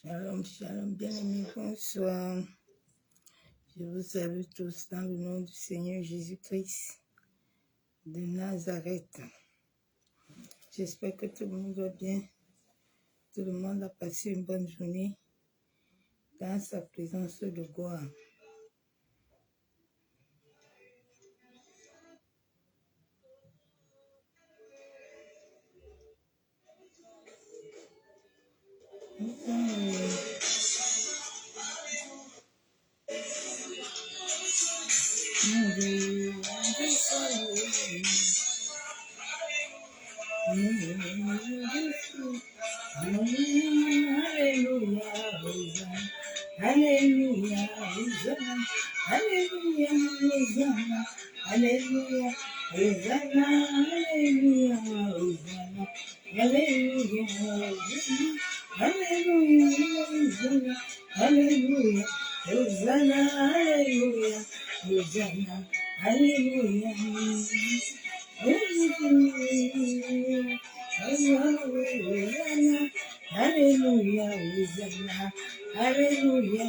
Shalom, shalom, bien-aimés, bonsoir. Je vous salue tous dans le nom du Seigneur Jésus-Christ de Nazareth. J'espère que tout le monde va bien. Tout le monde a passé une bonne journée dans sa présence de gloire. Alléluia, Alléluia, Hosanna, Alléluia, Hosanna, Alléluia, Hosanna, Alléluia, Hosanna, Alléluia, Hosanna, Alléluia, Hosanna, Alléluia, Hosanna, Alléluia, Hosanna, Alléluia, Alléluia, Hosanna, Alléluia,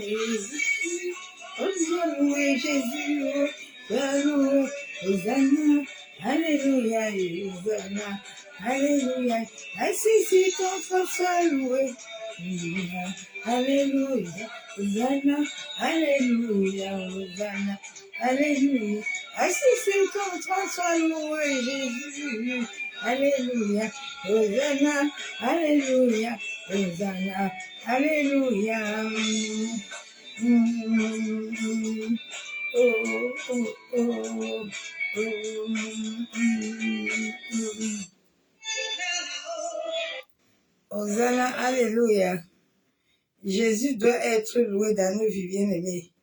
Hosanna, Jésus, Hosanna, Alléluia, Hosanna, Alléluia, Assisi ton soit loué, Alléluia, Hosanna, Alléluia, Hosanna, Alléluia, Assisi ton soit loué, Jésus, Alléluia, Hosanna, Alléluia, Hosanna, Alléluia. Hosanna, Alléluia. Jésus doit être loué dans nos vies bien-aimées.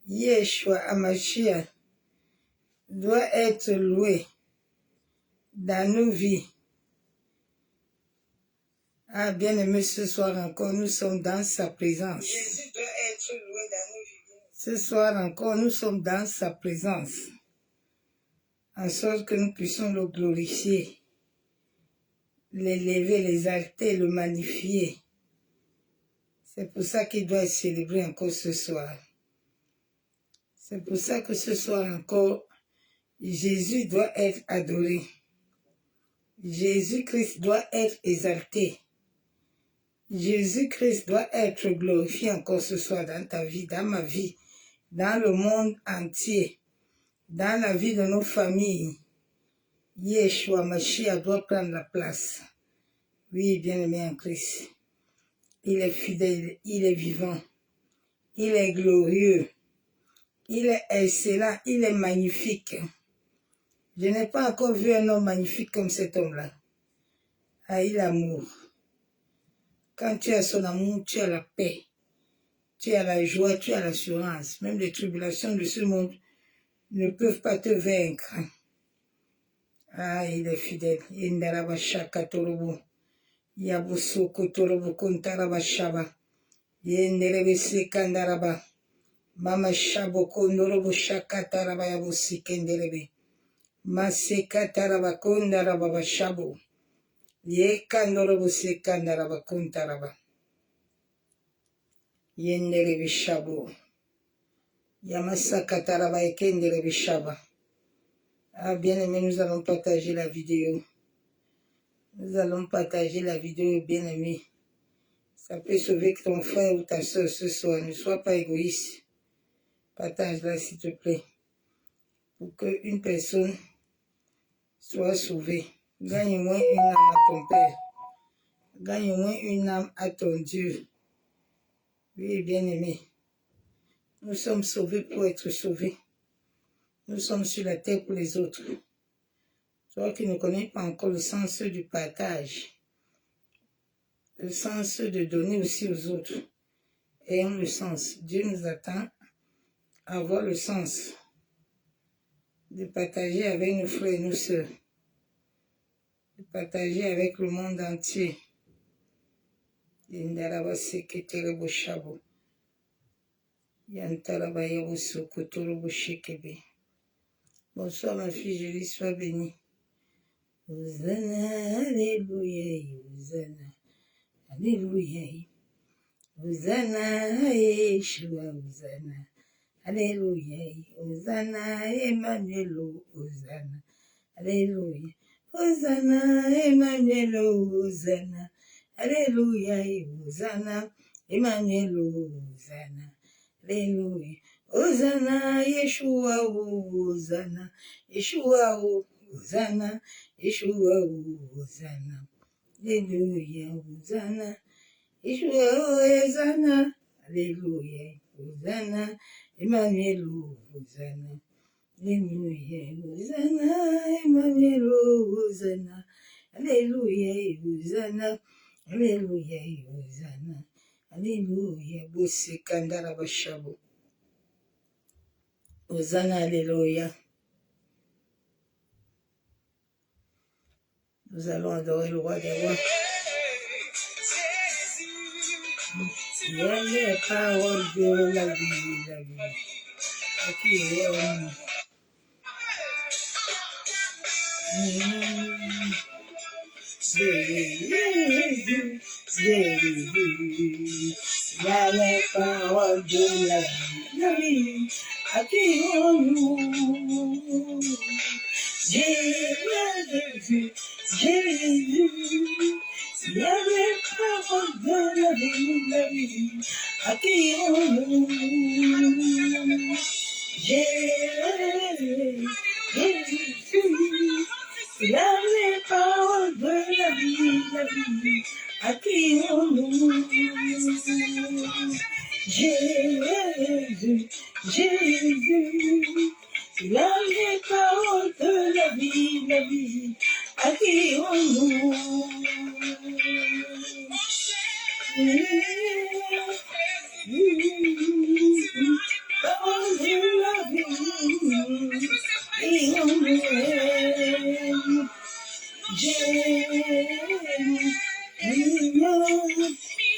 Yeshua Hamashiach doit être loué dans nos vies. Ah, bien-aimés, ce soir encore, nous sommes dans sa présence. Jésus doit être loué dans nos vies. Ce soir encore, nous sommes dans sa présence, en sorte que nous puissions le glorifier, l'élever, l'exalter, le magnifier. C'est pour ça qu'il doit être célébré encore ce soir. C'est pour ça que ce soir encore, Jésus doit être adoré. Jésus-Christ doit être exalté. Jésus-Christ doit être glorifié encore ce soir dans ta vie, dans ma vie, dans le monde entier, dans la vie de nos familles. Yeshua Mashiach doit prendre la place. Oui, bien-aimé en Christ. Il est fidèle, il est vivant, il est glorieux, il est excellent, il est magnifique. Je n'ai pas encore vu un homme magnifique comme cet homme-là. Ah, il a l'amour. Quand tu as son amour, tu as la paix, tu as la joie, tu as l'assurance. Même les tribulations de ce monde ne peuvent pas te vaincre. Ah, il est fidèle. Yendarabashaka torobo. Yabusoko torobo kontarabashaba. Yenderebese kandaraba. Mama shabo kondorobo shaka taraba yabusi kenderebe. Maseka taraba kondaraba bashabo. Ye kandorobo se kandaraba kontaraba. Yenderebe shabo. Yamasaka taraba ekenderebe shaba. Ah, bien aimé, nous allons partager la vidéo. Nous allons partager la vidéo, bien aimé. Ça peut sauver ton frère ou ta soeur ce soir. Ne sois pas égoïste. Partage-la, s'il te plaît. Pour qu'une personne soit sauvée. Gagne au moins une âme à ton Père. Gagne au moins une âme à ton Dieu. Oui, bien aimé. Nous sommes sauvés pour être sauvés. Nous sommes sur la terre pour les autres. Toi qui ne connais pas encore le sens du partage, le sens de donner aussi aux autres, ayons le sens. Dieu nous attend à avoir le sens de partager avec nos frères et nos sœurs, de partager avec le monde entier. Bonsoir ma fille Julie, sois bénie. Hosanna, Alléluia, Hosanna, Alléluia. Hosanna, Yeshua, Hosanna. Alléluia, Hosanna, Emmanuel, Hosanna. Alléluia. Hosanna, Emmanuel, Hosanna. Alléluia, Hosanna, Emmanuel, Hosanna. Alléluia. Hosanna, Yeshua, Hosanna. Yeshua, Hosanna. Yeshua, Hosanna. Alléluia, Hosanna. Yeshua, Hosanna. Alléluia, Hosanna. Emmanuel, Hosanna. Alléluia, Hosanna, Emmanuel, Hosanna. Alléluia, Hosanna. Alléluia, Hosanna. Alléluia, Bosse Kandara Bashabo. Hosanna, Alléluia. Nous allons adorer le roi des rois. Il y a les paroles de la vie, la vie. À qui est homme. Jésus, Jésus, il y a les paroles de la vie, à qui on Jésus, Jésus, il y a les paroles de la vie, à qui on Jésus, Jésus. Il a les paroles de la vie, à qui on loue. Jésus, Jésus, il a les paroles de la vie, à qui on loue. Paroles de la vie, et on loue. Jésus,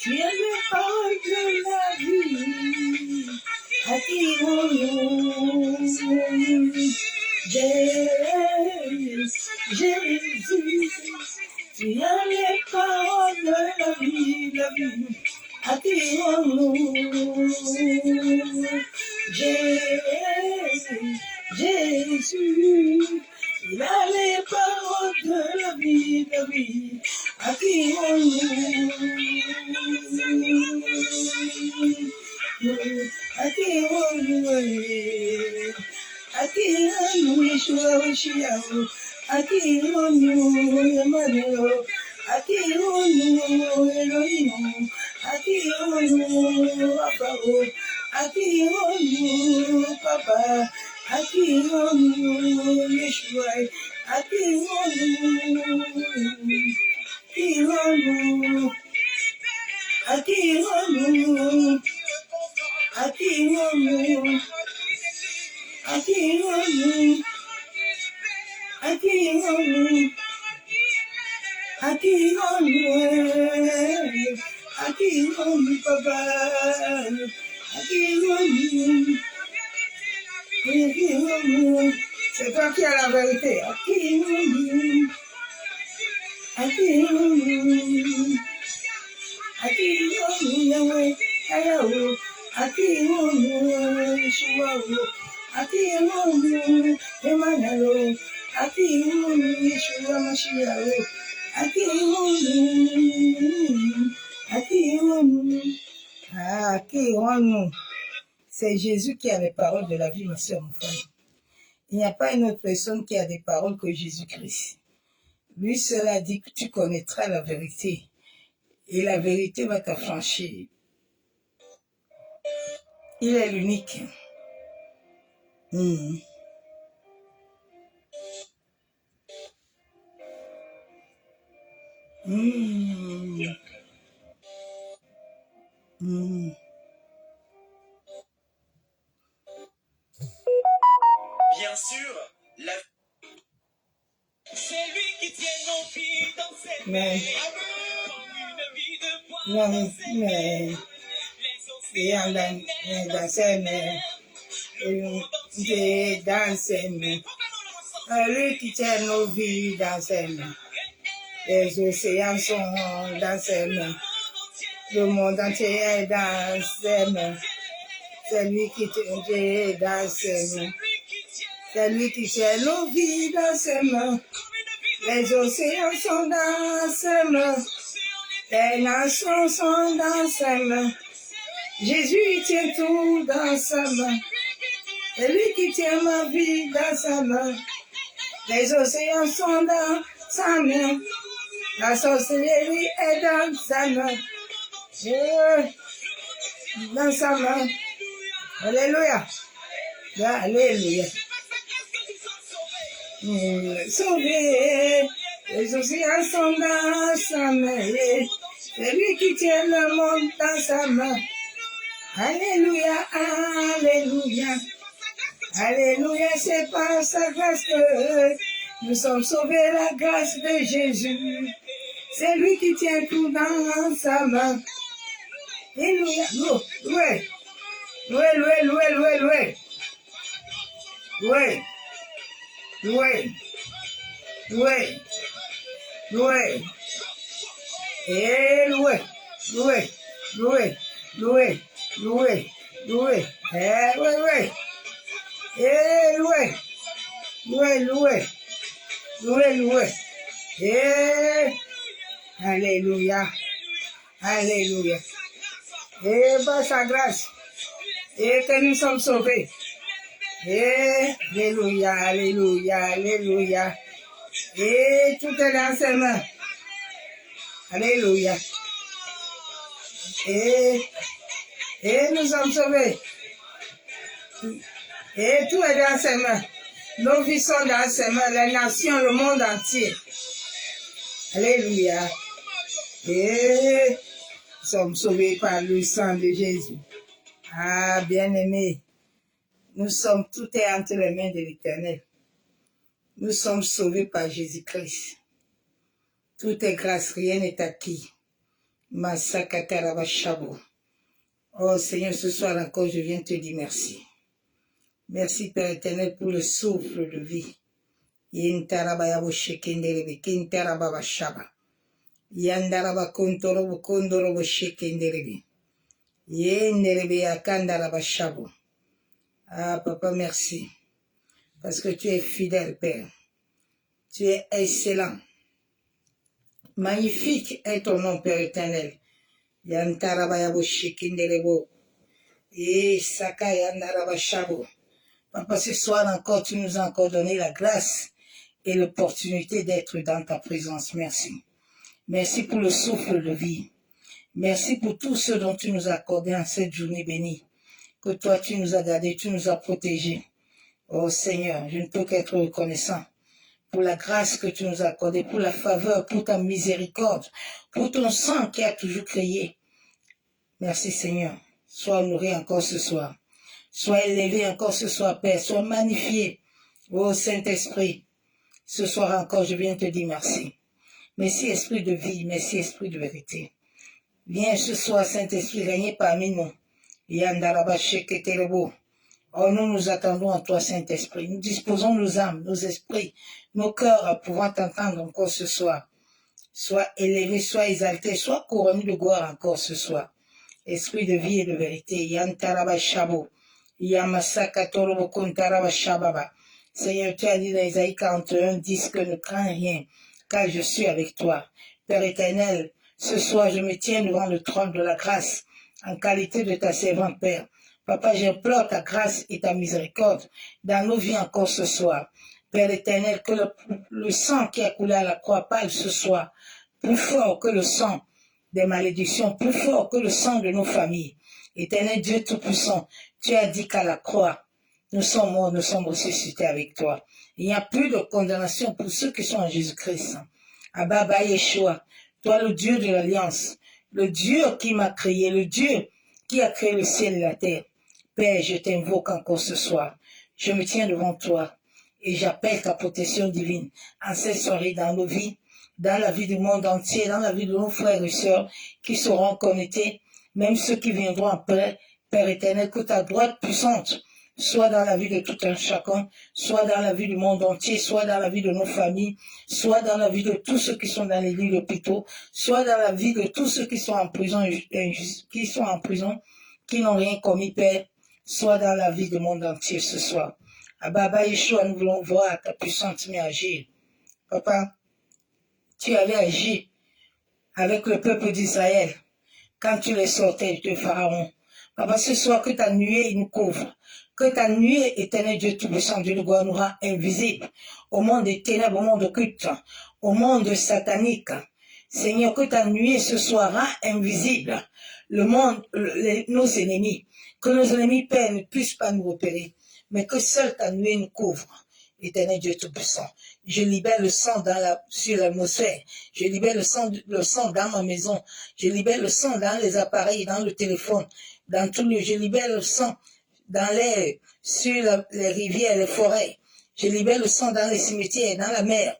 tu es le paroles de la vie, à qui on loue. Jésus, tu as les paroles de la vie, à qui on loue. Jésus, il a les paroles de la vie, à qui on loue. À qui on loue. À qui on loue, Yeshua, Yeshua. À qui on loue, Emmanuel. À qui on loue, Elohim. À qui on loue, Papa. À qui on loue, Papa. À qui on loue, Yeshua. À qui on loue. Qui on loue. À qui on loue. À qui on loue. À qui on loue. À qui on loue. À qui on loue. À qui on loue, Papa. À qui on loue. C'est toi qui as la vérité. À qui on loue. À qui on loue. À qui on loue, Yahweh. Yahweh. À qui on loue, Yeshua. À qui on loue, Emmanuel. À qui on loue, Yeshua Mashiach. À qui on loue. À qui on loue. À qui on loue. C'est Jésus qui a les paroles de la vie, ma soeur, mon frère. Il n'y a pas une autre personne qui a des paroles que Jésus-Christ. Lui seul a dit que tu connaîtras la vérité. Et la vérité va t'affranchir. Il est l'unique. Bien sûr, c'est lui qui tient nos vies dans ses mains. Une vie de foi dans ses mains. Les océans dans ses mains. Dieu dans ses mains. Lui qui tient nos vies dans ses mains. Les océans sont dans ses mains. Le monde entier est dans ses mains. C'est lui qui tient dans ses mains. C'est lui qui tient nos vies dans ses mains. Les océans sont dans ses mains. Les nations sont dans ses mains. Jésus tient tout dans sa main. C'est lui qui tient ma vie dans sa main. Les océans sont dans sa main. La sorcellerie est dans sa main. Dans sa main. Alléluia. Alléluia. Sauvé. Les océans sont dans sa main. C'est lui qui tient le monde dans sa main. Alléluia, alléluia. Alléluia, c'est par sa grâce que nous sommes sauvés, la grâce de Jésus. C'est lui qui tient tout dans sa main. Alléluia. Loué. Loué, loué, loué, loué, loué. Loué. Loué. Loué. Loué. Et loué. Loué. Loué. Loué. Loué. Loué. Eh, loué, loué. Eh, loué. Loué, loué. Loué, loué. Eh, alléluia. Alléluia. Et par sa grâce. Et que nous sommes sauvés. Et alléluia, alléluia, alléluia. Et tout est dans ses mains. Alléluia. Et nous sommes sauvés. Et tout est dans ses mains. Nos vies sont dans ses mains. Les nations, le monde entier. Alléluia. Et nous sommes sauvés par le sang de Jésus. Ah, bien-aimés, nous sommes, tout est entre les mains de l'Éternel. Nous sommes sauvés par Jésus-Christ. Tout est grâce, rien n'est acquis. Masakatarabashabo. Oh Seigneur, ce soir encore, je viens te dire merci. Merci Père éternel pour le souffle de vie. Yintarabayabo shekenderebe, kintarababashaba. Yandaraba kontorobo kondorobo shekenderebe. Yenderebe yakandarabashabo. Ah, Papa, merci. Parce que tu es fidèle, Père. Tu es excellent. Magnifique est ton nom, Père éternel. Yantarabayabo shekenderebo. Et Saka yandarabashabo. Papa, ce soir encore, tu nous as encore donné la grâce et l'opportunité d'être dans ta présence. Merci. Merci pour le souffle de vie. Merci pour tout ce dont tu nous as accordé en cette journée bénie. Que toi, tu nous as gardés, tu nous as protégés. Oh Seigneur, je ne peux qu'être reconnaissant pour la grâce que tu nous as accordée, pour la faveur, pour ta miséricorde, pour ton sang qui a toujours créé. Merci Seigneur. Sois honoré encore ce soir. Sois élevé encore ce soir, Père. Sois magnifié. Oh Saint-Esprit, ce soir encore, je viens te dire merci. Merci Esprit de vie, merci Esprit de vérité. Viens ce soir, Saint-Esprit, régner parmi nous. Oh, nous nous attendons à toi, Saint-Esprit. Nous disposons nos âmes, nos esprits, nos cœurs à pouvoir t'entendre encore ce soir. Sois élevé, sois exalté, sois couronné de gloire encore ce soir. Esprit de vie et de vérité. Yantarabashabo. Yamasakatorobo kontarabashababa. Seigneur, tu as dit dans Isaïe 41, 10 que ne crains rien, car je suis avec toi. Père éternel, ce soir, je me tiens devant le trône de la grâce, en qualité de ta servante, Père. Papa, j'implore ta grâce et ta miséricorde dans nos vies encore ce soir. Père éternel, que le sang qui a coulé à la croix parle ce soir, plus fort que le sang des malédictions, plus fort que le sang de nos familles. Éternel Dieu Tout-Puissant, tu as dit qu'à la croix, nous sommes morts, nous sommes ressuscités avec toi. Il n'y a plus de condamnation pour ceux qui sont en Jésus-Christ. Abba Yeshua, toi le Dieu de l'Alliance, le Dieu qui m'a créé, le Dieu qui a créé le ciel et la terre. Père, je t'invoque encore ce soir. Je me tiens devant toi et j'appelle ta protection divine en cette soirée dans nos vies, dans la vie du monde entier, dans la vie de nos frères et sœurs qui seront connectés, même ceux qui viendront après. Père éternel, que ta droite puissante soit dans la vie de tout un chacun, soit dans la vie du monde entier, soit dans la vie de nos familles, soit dans la vie de tous ceux qui sont dans les lits d'hôpitaux, soit dans la vie de tous ceux qui sont en prison, qui n'ont rien commis, Père, soit dans la vie du monde entier ce soir. Abba Yeshua, nous voulons voir ta puissance mais agir. Papa, tu avais agi avec le peuple d'Israël quand tu les sortais de Pharaon. Papa, ce soir, que ta nuée nous couvre, que ta nuée, éternel Dieu Tout-Puissant, Dieu de gloire, nous rend invisible au monde des ténèbres, au monde occulte, au monde satanique. Seigneur, que ta nuée ce soir rend invisible le monde, nos ennemis, que nos ennemis, Père, ne puissent pas nous repérer, mais que seule ta nuée nous couvre. Éternel Dieu Tout-Puissant, je libère le sang sur l'atmosphère, je libère le sang dans ma maison, je libère le sang dans les appareils, dans le téléphone, dans tout lieu, je libère le sang dans l'air, sur les rivières, les forêts, je libère le sang dans les cimetières, dans la mer,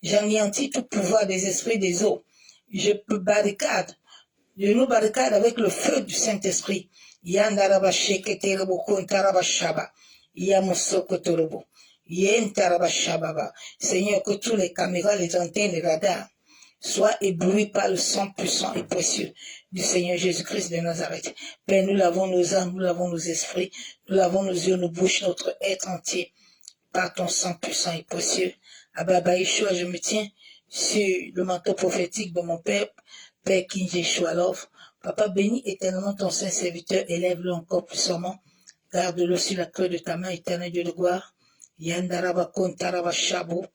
j'anéantis tout pouvoir des esprits des eaux, je nous barricade avec le feu du Saint-Esprit. Yandaraba sheketerebo kontaraba shaba, yamosokotorobo. Seigneur, que tous les caméras, les antennes, les radars soient éblouis par le sang puissant et précieux du Seigneur Jésus-Christ de Nazareth. Père, nous lavons nos âmes, nous lavons nos esprits, nous lavons nos yeux, nos bouches, notre être entier par ton sang puissant et précieux. Abba Yeshua, je me tiens sur le manteau prophétique de mon Père, Père King Yeshua Love. Papa, bénis éternellement ton saint serviteur, élève-le encore puissamment. Garde-le sur la creux de ta main, éternel Dieu de gloire. Yandaraba kontaraba shabu,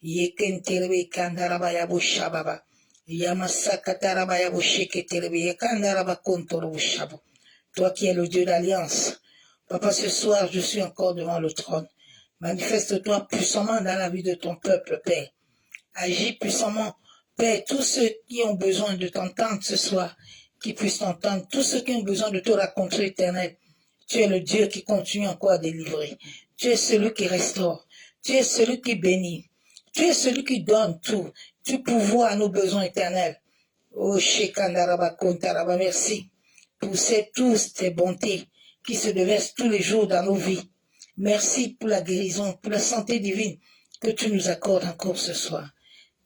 yekenterebe kandaraba yabu shababa, yamasaka taraba yabu sheketerebe, yekandaraba kontorobu shabu. Toi qui es le Dieu d'alliance, Papa, ce soir, je suis encore devant le trône. Manifeste-toi puissamment dans la vie de ton peuple, Père. Agis puissamment, Père, tous ceux qui ont besoin de t'entendre ce soir, qui puissent t'entendre, tous ceux qui ont besoin de te rencontrer, éternel. Tu es le Dieu qui continue encore à délivrer. Tu es celui qui restaure. Tu es celui qui bénit. Tu es celui qui donne tout. Tu pourvois à nos besoins éternels. Oh, Shekandaraba Kontaraba, merci pour tous tes bontés qui se déversent tous les jours dans nos vies. Merci pour la guérison, pour la santé divine que tu nous accordes encore ce soir.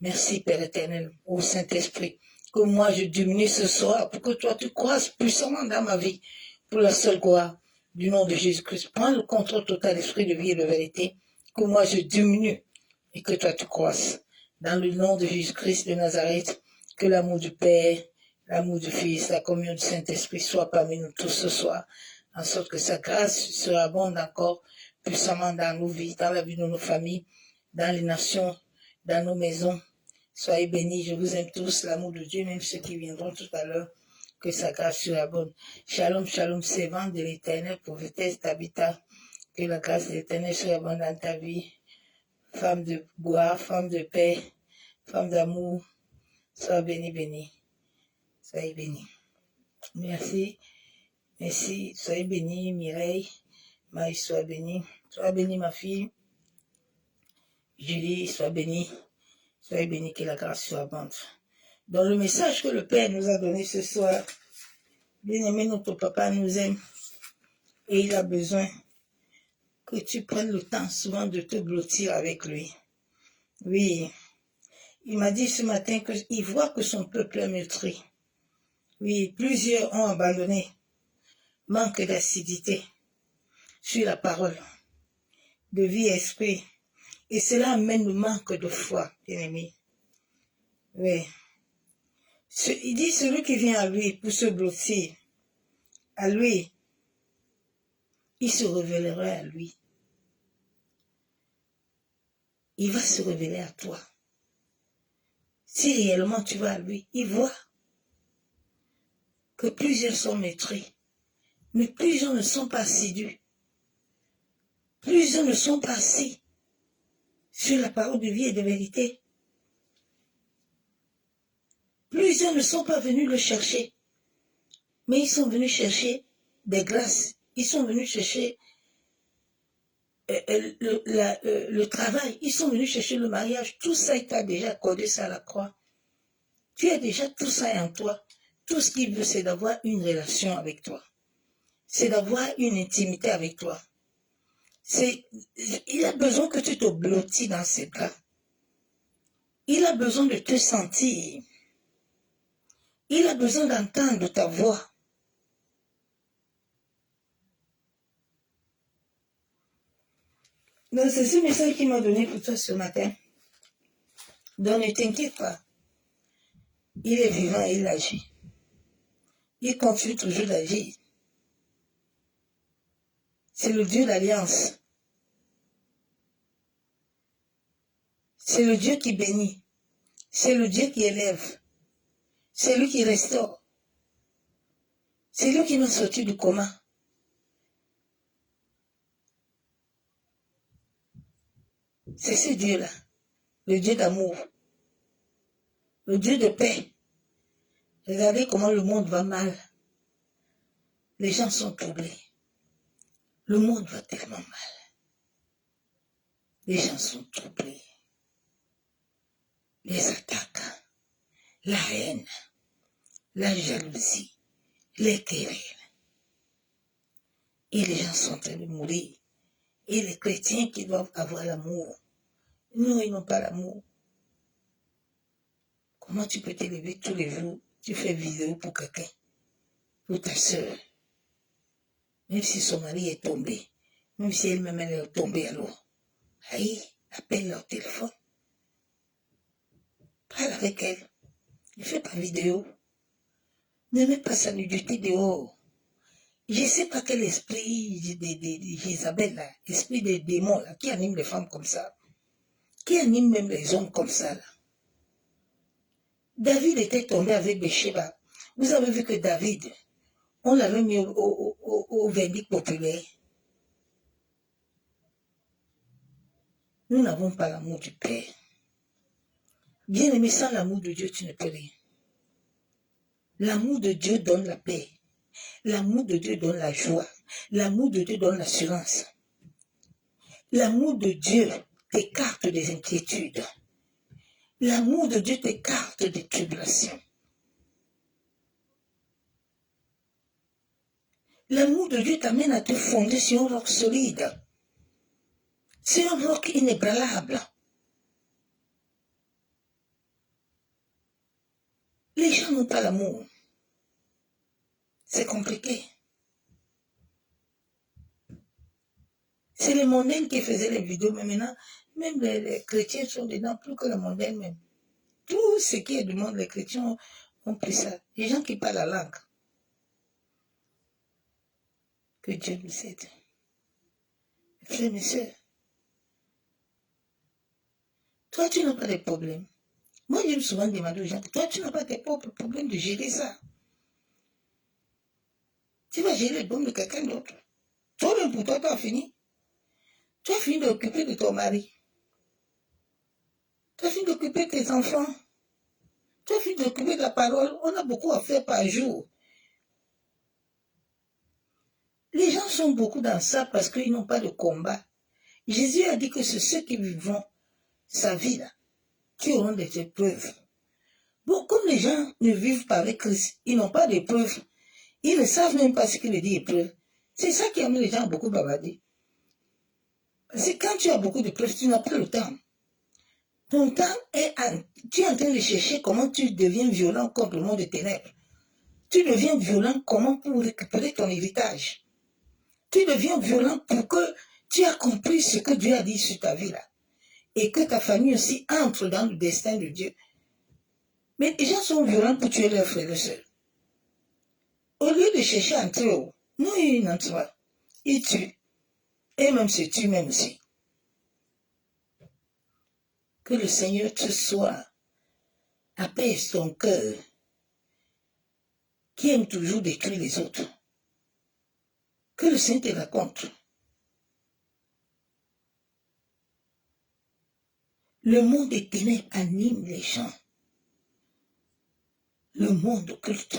Merci, Père éternel, ô Saint-Esprit, que moi je diminue ce soir pour que toi tu croisses puissamment dans ma vie pour la seule gloire du nom de Jésus-Christ. Prends le contrôle total, esprit de vie et de vérité, que moi je diminue et que toi tu croisses. Dans le nom de Jésus-Christ de Nazareth, que l'amour du Père, l'amour du Fils, la communion du Saint-Esprit soit parmi nous tous ce soir, en sorte que sa grâce sera abonde encore puissamment dans nos vies, dans la vie de nos familles, dans les nations, dans nos maisons. Soyez bénis, je vous aime tous, l'amour de Dieu, même ceux qui viendront tout à l'heure, que sa grâce soit bonne. Shalom, shalom, servante de l'Éternel, prophétesse d'habitat, que la grâce de l'Éternel soit bonne dans ta vie. Femme de gloire, femme de paix, femme d'amour, sois bénie, bénie. Soyez bénie. Merci, merci, soyez bénie, Mireille, Maï, sois bénie. Sois bénie, ma fille. Julie, sois bénie. Soyez bénis, que la grâce soit abondante. Dans le message que le Père nous a donné ce soir, bien-aimé, notre papa nous aime et il a besoin que tu prennes le temps souvent de te blottir avec lui. Oui, il m'a dit ce matin qu'il voit que son peuple est meurtri. Oui, plusieurs ont abandonné, manque d'acidité sur la parole, de vie et esprit. Et cela amène le manque de foi, bien-aimé. Oui. Il dit celui qui vient à lui pour se blottir, à lui, il se révélera à lui. Il va se révéler à toi. Si réellement tu vas à lui, il voit que plusieurs sont maîtris, mais plusieurs ne sont pas assidus. Plusieurs ne sont pas assis sur la parole de vie et de vérité. Plusieurs ne sont pas venus le chercher, mais ils sont venus chercher des grâces. Ils sont venus chercher le travail. Ils sont venus chercher le mariage. Tout ça, il t'a déjà accordé ça à la croix. Tu as déjà tout ça en toi. Tout ce qu'il veut, c'est d'avoir une relation avec toi. C'est d'avoir une intimité avec toi. Il a besoin que tu te blottis dans ses bras. Il a besoin de te sentir. Il a besoin d'entendre ta voix. Donc c'est ce message qu'il m'a donné pour toi ce matin. Donc ne t'inquiète pas. Il est vivant et il agit. Il continue toujours d'agir. C'est le Dieu d'alliance. C'est le Dieu qui bénit. C'est le Dieu qui élève. C'est lui qui restaure. C'est lui qui m'a sorti du coma. C'est ce Dieu-là. Le Dieu d'amour. Le Dieu de paix. Regardez comment le monde va mal. Les gens sont troublés. Le monde va tellement mal. Les gens sont troublés. Les attaques, la haine, la jalousie, les querelles. Et les gens sont en train de mourir. Et les chrétiens qui doivent avoir l'amour. Non, ils n'ont pas l'amour. Comment tu peux te lever tous les jours, tu fais vidéo pour quelqu'un, pour ta soeur, même si son mari est tombé, même si elle-même elle est tombée alors. Aïe, appelle leur téléphone. Parle avec elle. Ne fais pas vidéo. Ne mets pas sa nudité dehors. Je ne sais pas quel esprit d'Isabelle, là, esprit des démons là, qui anime les femmes comme ça, qui anime même les hommes comme ça. Là. David était tombé avec Bathsheba. Vous avez vu que David, on l'avait mis au verdict populaire. Nous n'avons pas l'amour du Père. Bien aimé, sans l'amour de Dieu, tu ne peux rien. L'amour de Dieu donne la paix. L'amour de Dieu donne la joie. L'amour de Dieu donne l'assurance. L'amour de Dieu t'écarte des inquiétudes. L'amour de Dieu t'écarte des tribulations. L'amour de Dieu t'amène à te fonder sur un roc solide. C'est un roc inébranlable. Les gens n'ont pas l'amour. C'est compliqué. C'est les mondaines qui faisaient les vidéos, mais maintenant, même les chrétiens sont dedans, plus que les mondaines même. Tout ce qui est du monde, les chrétiens ont pris ça. Les gens qui parlent la langue. Que Dieu nous aide. Frères et sœurs, toi, tu n'as pas de problème. Moi, j'aime souvent demander aux gens, toi, tu n'as pas de problème de gérer ça. Tu vas gérer le problème de quelqu'un d'autre. Toi-même, pour toi, tu as fini. Tu as fini d'occuper de ton mari. Tu as fini d'occuper de tes enfants. Tu as fini d'occuper de la parole. On a beaucoup à faire par jour. Les gens sont beaucoup dans ça parce qu'ils n'ont pas de combat. Jésus a dit que c'est ceux qui vivront sa vie là, qui auront des épreuves. Bon, comme les gens ne vivent pas avec Christ, ils n'ont pas d'épreuves. Ils ne savent même pas ce qu'il dit épreuve. C'est ça qui amène les gens à beaucoup bavarder. Parce que quand tu as beaucoup d'épreuves, tu n'as pas le temps. Ton temps tu es en train de chercher comment tu deviens violent contre le monde des ténèbres. Tu deviens violent comment pour récupérer ton héritage. Tu deviens violent pour que tu aies compris ce que Dieu a dit sur ta vie là. Et que ta famille aussi entre dans le destin de Dieu. Mais les gens sont violents pour tuer leurs frères et sœurs. Au lieu de chercher à entrer haut, non, ils n'entrent pas. Ils tuent. Et même se tuent même aussi. Que le Seigneur te soit, apaise ton cœur, qui aime toujours détruire les autres. Que le Seigneur te raconte. Le monde des ténèbres anime les gens. Le monde occulte.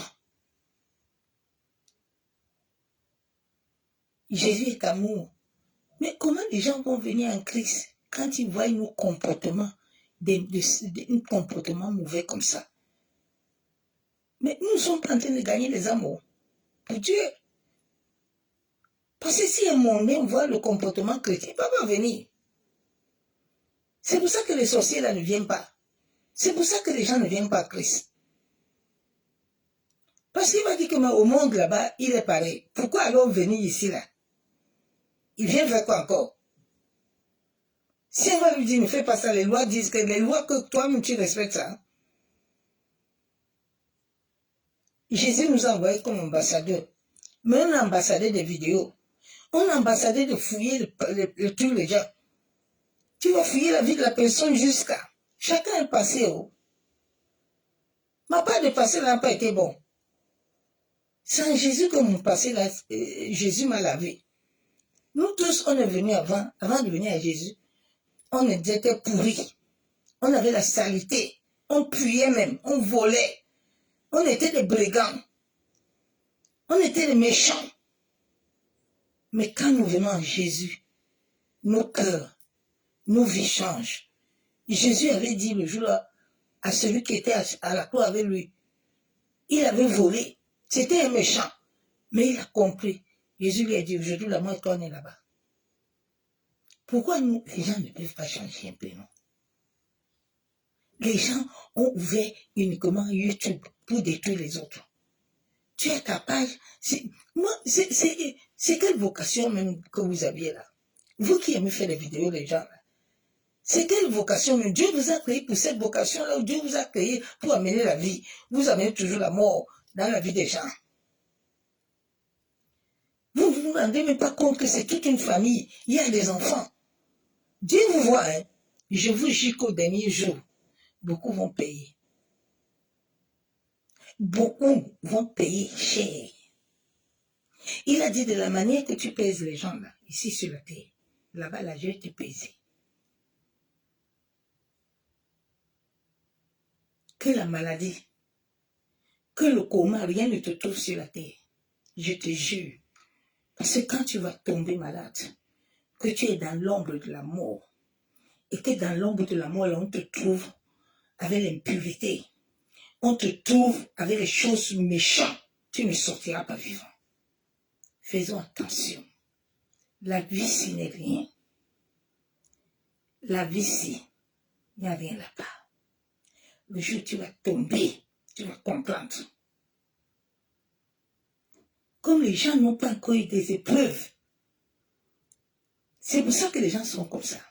Jésus est amour. Mais comment les gens vont venir en Christ quand ils voient nos comportements, un comportement mauvais comme ça? Mais nous sommes en train de gagner les amours pour Dieu. Parce que si un mondain voit le comportement chrétien, il ne va pas venir. C'est pour ça que les sorciers là ne viennent pas. C'est pour ça que les gens ne viennent pas à Christ. Parce qu'il va dire que au monde là-bas, il est pareil. Pourquoi alors venir ici là? Il vient faire quoi encore? Si on va lui dire ne fais pas ça, les lois disent que les lois que toi-même tu respectes ça. Jésus nous a envoyés comme ambassadeurs. Mais on est ambassadeur des vidéos. On est ambassadeur de fouiller le truc les gens. Tu vas fouiller la vie de la personne jusqu'à. Chacun est passé. Oh. Ma part de passé n'a pas été bon. C'est en Jésus que mon passé, là, Jésus m'a lavé. Nous tous, on est venus avant de venir à Jésus. On était pourris. On avait la saleté. On puait même. On volait. On était des brigands. On était des méchants. Mais quand nous venons à Jésus, nos cœurs, nos vies changent. Jésus avait dit le jour-là à celui qui était à la croix avec lui, il avait volé. C'était un méchant. Mais il a compris. Jésus lui a dit, aujourd'hui, la mort qu'on est là-bas. Pourquoi nous, les gens ne peuvent pas changer un peu, non? Les gens ont ouvert uniquement YouTube pour détruire les autres. Tu as ta page. C'est quelle vocation même que vous aviez là? Vous qui aimez faire des vidéos, les gens là. C'est quelle vocation même? Dieu vous a créé pour cette vocation-là, ou Dieu vous a créé pour amener la vie. Vous amenez toujours la mort dans la vie des gens. Vous ne vous rendez même pas compte que c'est toute une famille. Il y a des enfants. Dieu vous voit, hein. Je vous jure qu'au dernier jour, beaucoup vont payer. Beaucoup vont payer cher. Il a dit de la manière que tu pèses les gens là, ici sur la terre, là-bas, là, je vais te peser. Que la maladie, que le coma, rien ne te trouve sur la terre. Je te jure. Parce que quand tu vas tomber malade, que tu es dans l'ombre de la mort, et que dans l'ombre de la mort, là, on te trouve avec l'impureté, on te trouve avec les choses méchantes, tu ne sortiras pas vivant. Faisons attention. La vie, ce n'est rien. La vie, il n'y a rien là-bas. Le jour où tu vas tomber, tu vas comprendre. Comme les gens n'ont pas encore eu des épreuves, c'est pour ça que les gens sont comme ça.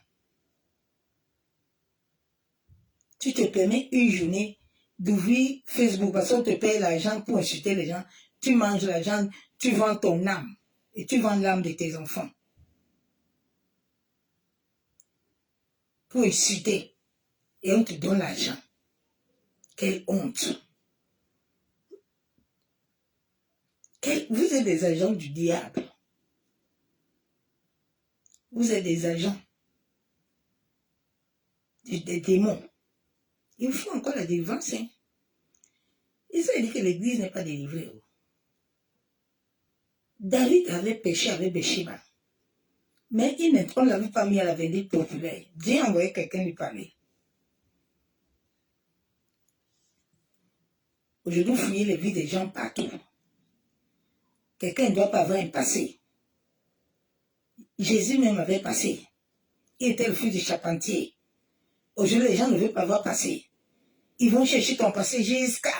Tu te permets une journée d'ouvrir Facebook parce qu'on te paye l'argent pour insulter les gens. Tu manges l'argent, tu vends ton âme et tu vends l'âme de tes enfants. Pour insulter. Et on te donne l'argent. Quelle honte. Vous êtes des agents du diable. Vous êtes des agents des démons. Il faut encore la délivrance. Hein. Ils ont dit que l'église n'est pas délivrée. David avait péché avec Bathsheba. Mais on ne l'avait pas mis à la vérité populaire. Dieu a envoyé quelqu'un lui parler. Aujourd'hui, vous fouillez les vies des gens partout. Quelqu'un ne doit pas avoir un passé. Jésus même avait passé. Il était le fils du charpentier. Aujourd'hui, les gens ne veulent pas avoir passé. Ils vont chercher ton passé jusqu'à.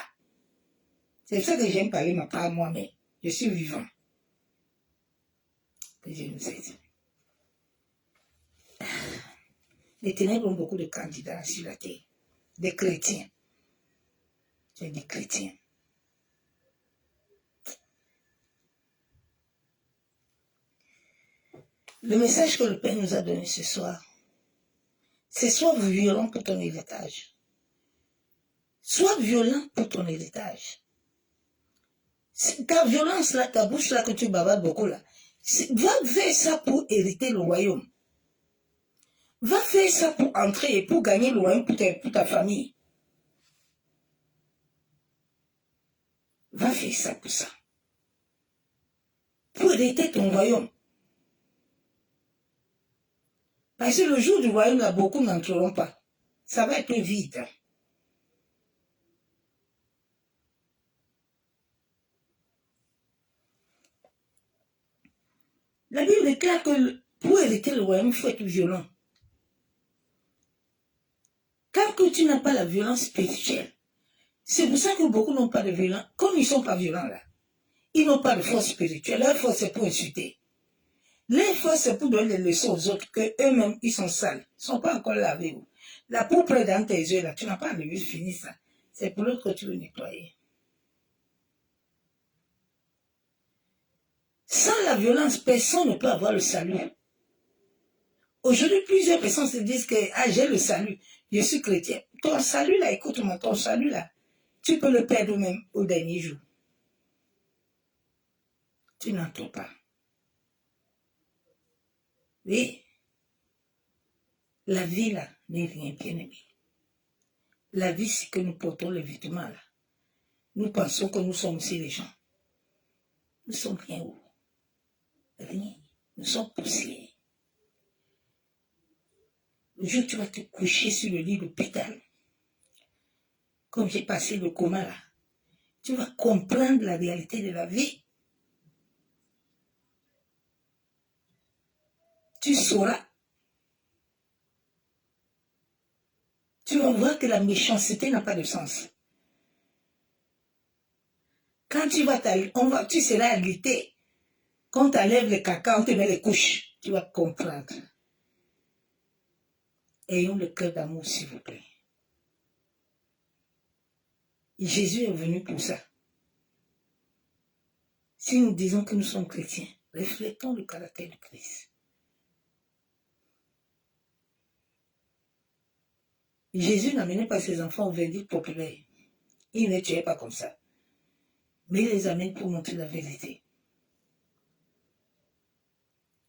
C'est ça que j'aime parler ma part moi-même. Je suis vivant. Que Dieu nous aide. Les ténèbres ont beaucoup de candidats sur la terre. Des chrétiens. C'est des chrétiens. Le message que le Père nous a donné ce soir, c'est sois violent pour ton héritage. Sois violent pour ton héritage. Ta violence là, ta bouche là que tu bavardes beaucoup là, va faire ça pour hériter le royaume. Va faire ça pour entrer et pour gagner le royaume pour ta famille. Va faire ça pour ça. Pour hériter ton royaume. Parce que le jour du royaume, là, beaucoup n'entreront pas. Ça va être vide. La Bible déclare que pour hériter le royaume, il faut être violent. Tant que tu n'as pas la violence spirituelle, c'est pour ça que beaucoup n'ont pas de violence. Comme ils ne sont pas violents là, ils n'ont pas de force spirituelle. Leur force, c'est pour insulter. Leur force, c'est pour donner des leçons aux autres, qu'eux-mêmes, ils sont sales. Ils ne sont pas encore lavés. La pourpre est dans tes yeux là, tu n'as pas enlevé, fini ça. C'est pour l'autre que tu veux nettoyer. Sans la violence, personne ne peut avoir le salut. Aujourd'hui, plusieurs personnes se disent que j'ai le salut, je suis chrétien. Ton salut là, écoute-moi, ton salut là, tu peux le perdre même au dernier jour. Tu n'entends pas. Oui. La vie là n'est rien, bien aimé. La vie, c'est que nous portons les vêtements là. Nous pensons que nous sommes aussi les gens. Nous sommes rien où. Rien. Nous sommes poussière. Le jour où tu vas te coucher sur le lit d'hôpital, comme j'ai passé le coma là, tu vas comprendre la réalité de la vie. Tu sauras. Tu vas voir que la méchanceté n'a pas de sens. Quand tu vas tu seras alité. Quand on t'enlève le caca, on te met les couches. Tu vas comprendre. Ayons le cœur d'amour, s'il vous plaît. Jésus est venu pour ça. Si nous disons que nous sommes chrétiens, reflétons le caractère de Christ. Jésus n'amenait pas ses enfants au verdict populaire. Il ne les tuait pas comme ça. Mais il les amène pour montrer la vérité.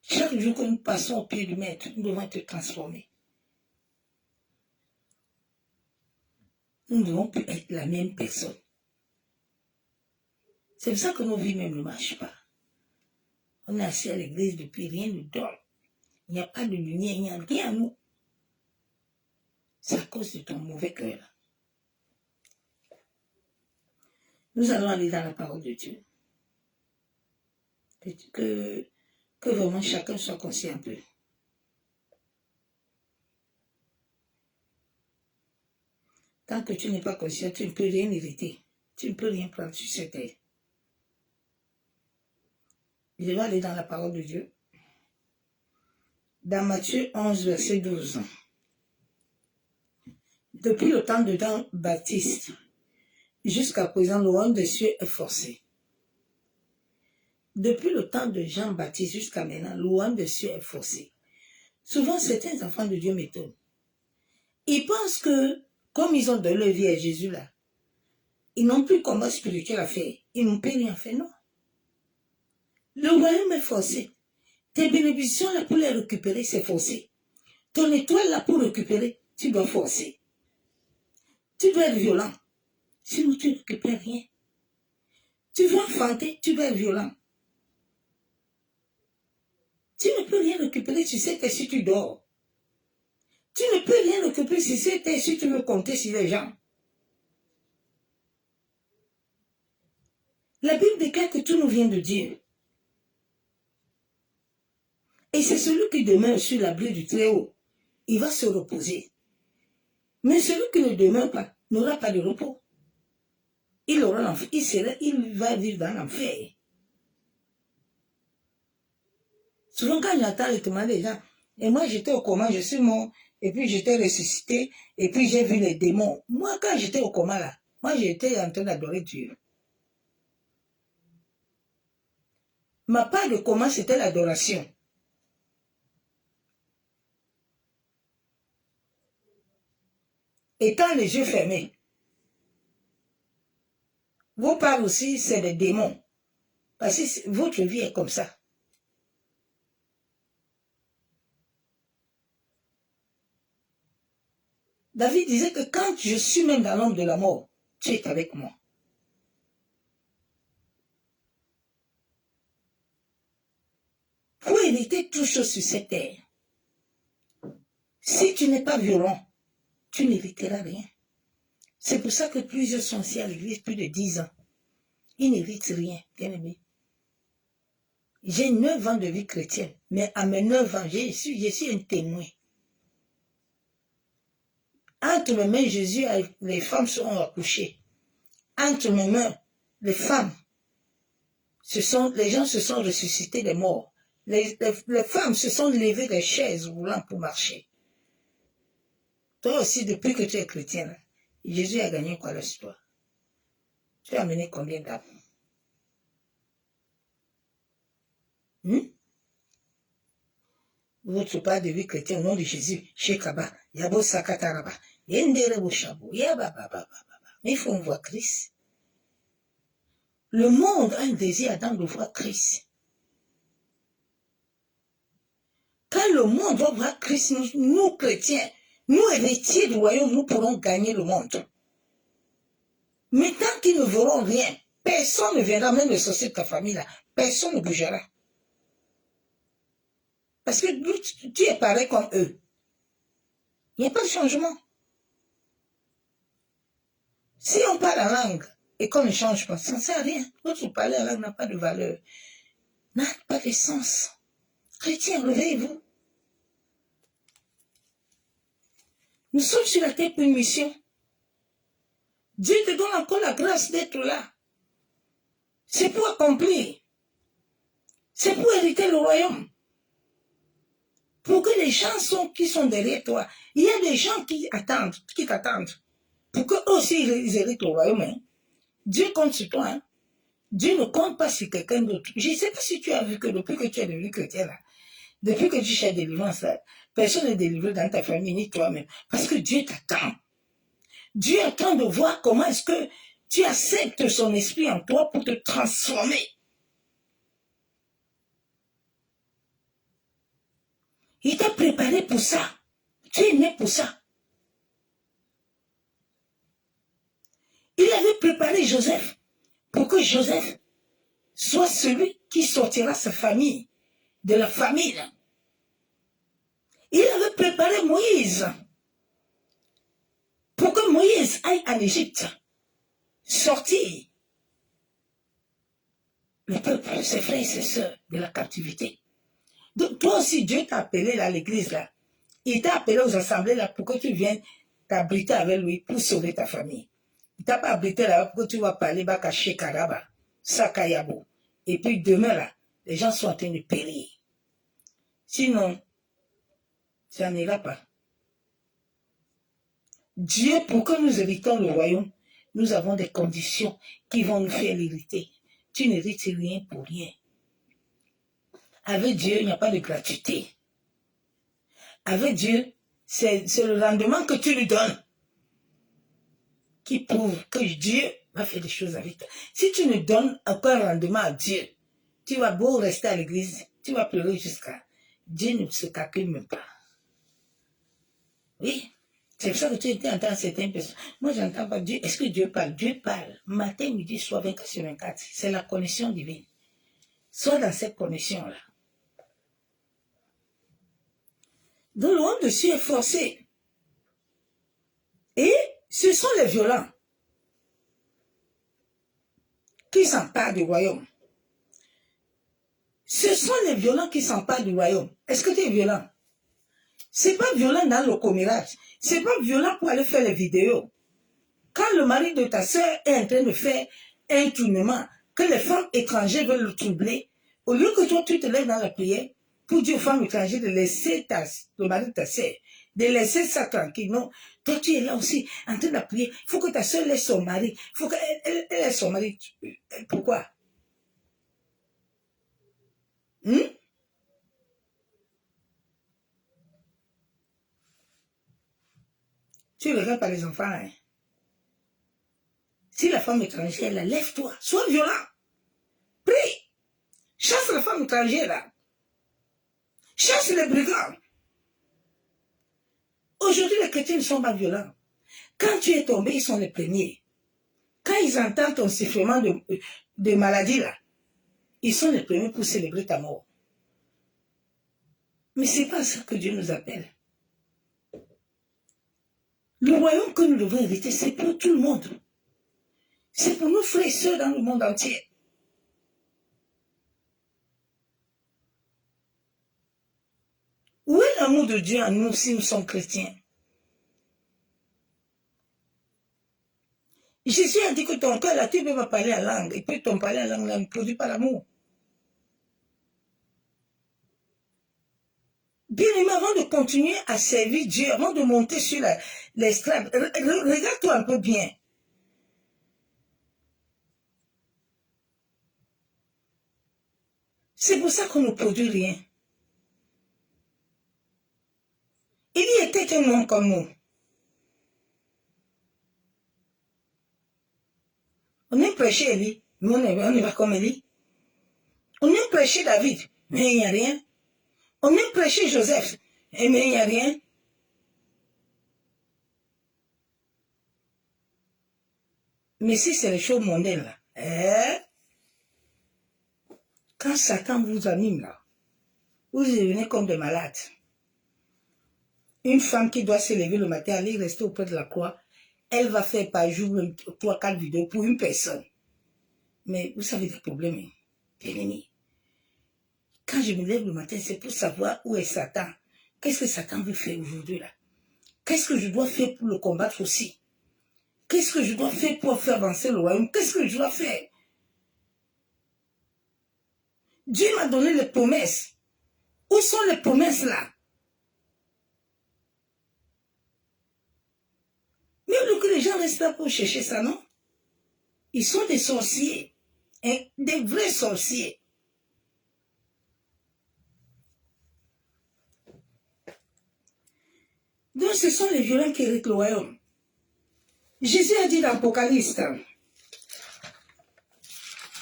Chaque jour que nous passons au pied du maître, nous devons être transformés. Nous ne devons plus être la même personne. C'est pour ça que nos vies même ne marchent pas. On est assis à l'église depuis, rien ne dort. Il n'y a pas de lumière, il n'y a rien à nous. C'est à cause de ton mauvais cœur. Nous allons aller dans la parole de Dieu. Que vraiment chacun soit conscient un peu. Tant que tu n'es pas conscient, tu ne peux rien hériter. Tu ne peux rien prendre sur cette terre. Je vais aller dans la parole de Dieu. Dans Matthieu 11, verset 12. Depuis le temps de Jean-Baptiste, jusqu'à présent, le royaume des cieux est forcé. Depuis le temps de Jean-Baptiste jusqu'à maintenant, le royaume des cieux est forcé. Souvent, certains enfants de Dieu m'étonnent. Ils pensent que, comme ils ont de leur vie à Jésus là, ils n'ont plus combat spirituel à faire. Ils n'ont plus rien fait, non. Le royaume est forcé. Tes bénédictions là pour les récupérer, c'est forcé. Ton étoile là pour récupérer, tu dois forcer. Tu dois être violent. Sinon, tu ne récupères rien. Tu veux enfanter, tu dois être violent. Tu ne peux rien récupérer sur cette terre si tu dors. Tu ne peux rien récupérer sur cette terre si tu veux compter sur les gens. La Bible déclare que tout nous vient de Dieu. Et c'est celui qui demeure sur l'abri du Très-Haut. Il va se reposer. Mais celui qui ne demeure pas n'aura pas de repos. Il va vivre dans l'enfer. Souvent quand j'entends les témoignages des gens, et moi j'étais au coma, je suis mort, et puis j'étais ressuscité, et puis j'ai vu les démons. Moi quand j'étais au coma là, moi j'étais en train d'adorer Dieu. Ma part de coma c'était l'adoration. Étant les yeux fermés, vos parts aussi c'est des démons. Parce que votre vie est comme ça. David disait que quand je suis même dans l'ombre de la mort, tu es avec moi. Pour éviter toute chose sur cette terre, si tu n'es pas violent, tu n'hériteras rien. C'est pour ça que plusieurs sont ici à l'église plus de 10 ans. Ils n'héritent rien, bien aimé. J'ai 9 ans de vie chrétienne, mais à mes 9 ans, je suis un témoin. Entre mes mains, Jésus, les femmes seront accouchées. Entre mes mains, les femmes, les gens se sont ressuscités des morts. Les femmes se sont levées des chaises roulantes pour marcher. Toi aussi, depuis que tu es chrétienne, Jésus a gagné quoi l'histoire? Tu as amené combien d'âmes? Votre part de vie chrétienne au nom de Jésus, Shekaba, Yabo Sakataraba, Yendere Boshabu, Yababa. Mais il faut voir Christ. Le monde a un désir ardent de voir Christ. Quand le monde va voir Christ, nous chrétiens, nous héritiers du royaume, nous pourrons gagner le monde. Mais tant qu'ils ne verront rien, personne ne viendra, même le sorcier de ta famille là, personne ne bougera. Parce que tu es pareil comme eux. Il n'y a pas de changement. Si on parle la langue et qu'on ne change pas, ça ne sert à rien. Votre parler la langue n'a pas de valeur, n'a pas de sens. Chrétiens, réveillez-vous. Nous sommes sur la terre pour une mission. Dieu te donne encore la grâce d'être là. C'est pour accomplir. C'est pour hériter le royaume. Pour que les gens qui sont derrière toi, il y a des gens qui t'attendent. Pour qu'eux aussi ils héritent le royaume. Hein. Dieu compte sur toi. Hein. Dieu ne compte pas sur quelqu'un d'autre. Je ne sais pas si tu as vu que depuis que tu es devenu chrétien, là, depuis que tu cherches délivrance, là, personne n'est délivré dans ta famille, ni toi-même. Parce que Dieu t'attend. Dieu attend de voir comment est-ce que tu acceptes son esprit en toi pour te transformer. Il t'a préparé pour ça. Tu es né pour ça. Il avait préparé Joseph pour que Joseph soit celui qui sortira sa famille de la famine. Il avait préparé Moïse pour que Moïse aille en Égypte, sortir le peuple, ses frères et ses sœurs de la captivité. Donc toi aussi, Dieu t'a appelé là, à l'église là. Il t'a appelé aux assemblées là pour que tu viennes t'abriter avec lui pour sauver ta famille. Il t'a pas abrité là pour que tu vas parler baka Shekaraba, Sakayabo. Et puis demain là, les gens sont en train de périr. Sinon, ça n'ira pas. Dieu, pour que nous héritons le royaume, nous avons des conditions qui vont nous faire l'hériter. Tu n'hérites rien pour rien. Avec Dieu, il n'y a pas de gratuité. Avec Dieu, c'est le rendement que tu lui donnes qui prouve que Dieu va faire des choses avec toi. Si tu ne donnes aucun rendement à Dieu, tu vas beau rester à l'église, tu vas pleurer jusqu'à... Dieu ne se calcule même pas. Oui, c'est pour ça que tu entends certaines personnes. Moi, je n'entends pas Dieu. Est-ce que Dieu parle? Dieu parle. Matin, midi, soir, 24/24. C'est la connexion divine. Sois dans cette connexion-là. Donc, le monde dessus est forcé. Et ce sont les violents qui s'emparent du royaume. Ce sont les violents qui s'emparent du royaume. Est-ce que tu es violent? C'est pas violent dans le commérage. C'est pas violent pour aller faire les vidéos. Quand le mari de ta soeur est en train de faire un tournement, que les femmes étrangères veulent le troubler, au lieu que toi tu te lèves dans la prière, pour dire aux femmes étrangères de laisser le mari de ta soeur, de laisser ça tranquille. Non, toi tu es là aussi en train de prier. Il faut que ta soeur laisse son mari. Il faut qu'elle laisse son mari. Pourquoi? Tu regardes par les enfants. Hein? Si la femme étrangère, là, lève-toi. Sois violent. Prie. Chasse la femme étrangère, là. Chasse les brigands. Aujourd'hui, les chrétiens ne sont pas violents. Quand tu es tombé, ils sont les premiers. Quand ils entendent ton sifflement de maladie, là, ils sont les premiers pour célébrer ta mort. Mais ce n'est pas ça que Dieu nous appelle. Le royaume que nous devons hériter, c'est pour tout le monde. C'est pour nos frères et sœurs dans le monde entier. l'amour de Dieu en nous si nous sommes chrétiens? Jésus a dit que ton cœur, là, tu peux pas parler en langue. Et puis ton parler en langue, là, ne produit pas l'amour. Bien aimé, avant de continuer à servir Dieu, avant de monter sur l'estrade, regarde-toi un peu bien. C'est pour ça qu'on ne produit rien. Il y était un homme comme nous. On aime prêcher Élie, mais on n'est pas comme Élie. On aime prêcher David, mais il n'y a rien. On aime prêcher Joseph, mais il n'y a rien. Mais si c'est les choses mondaines, là, quand Satan vous anime, là, vous devenez comme des malades. Une femme qui doit se lever le matin, aller rester auprès de la croix, elle va faire par jour 3-4 vidéos pour une personne. Mais vous savez le problème, bien aimé. Quand je me lève le matin, c'est pour savoir où est Satan. Qu'est-ce que Satan veut faire aujourd'hui, là? Qu'est-ce que je dois faire pour le combattre aussi? Qu'est-ce que je dois faire pour faire avancer le royaume? Qu'est-ce que je dois faire? Dieu m'a donné les promesses. Où sont les promesses là? Mais que les gens restent là pour chercher ça, non? Ils sont des sorciers. Hein? Des vrais sorciers. Donc ce sont les violents qui héritent le royaume. Jésus a dit dans l'Apocalypse,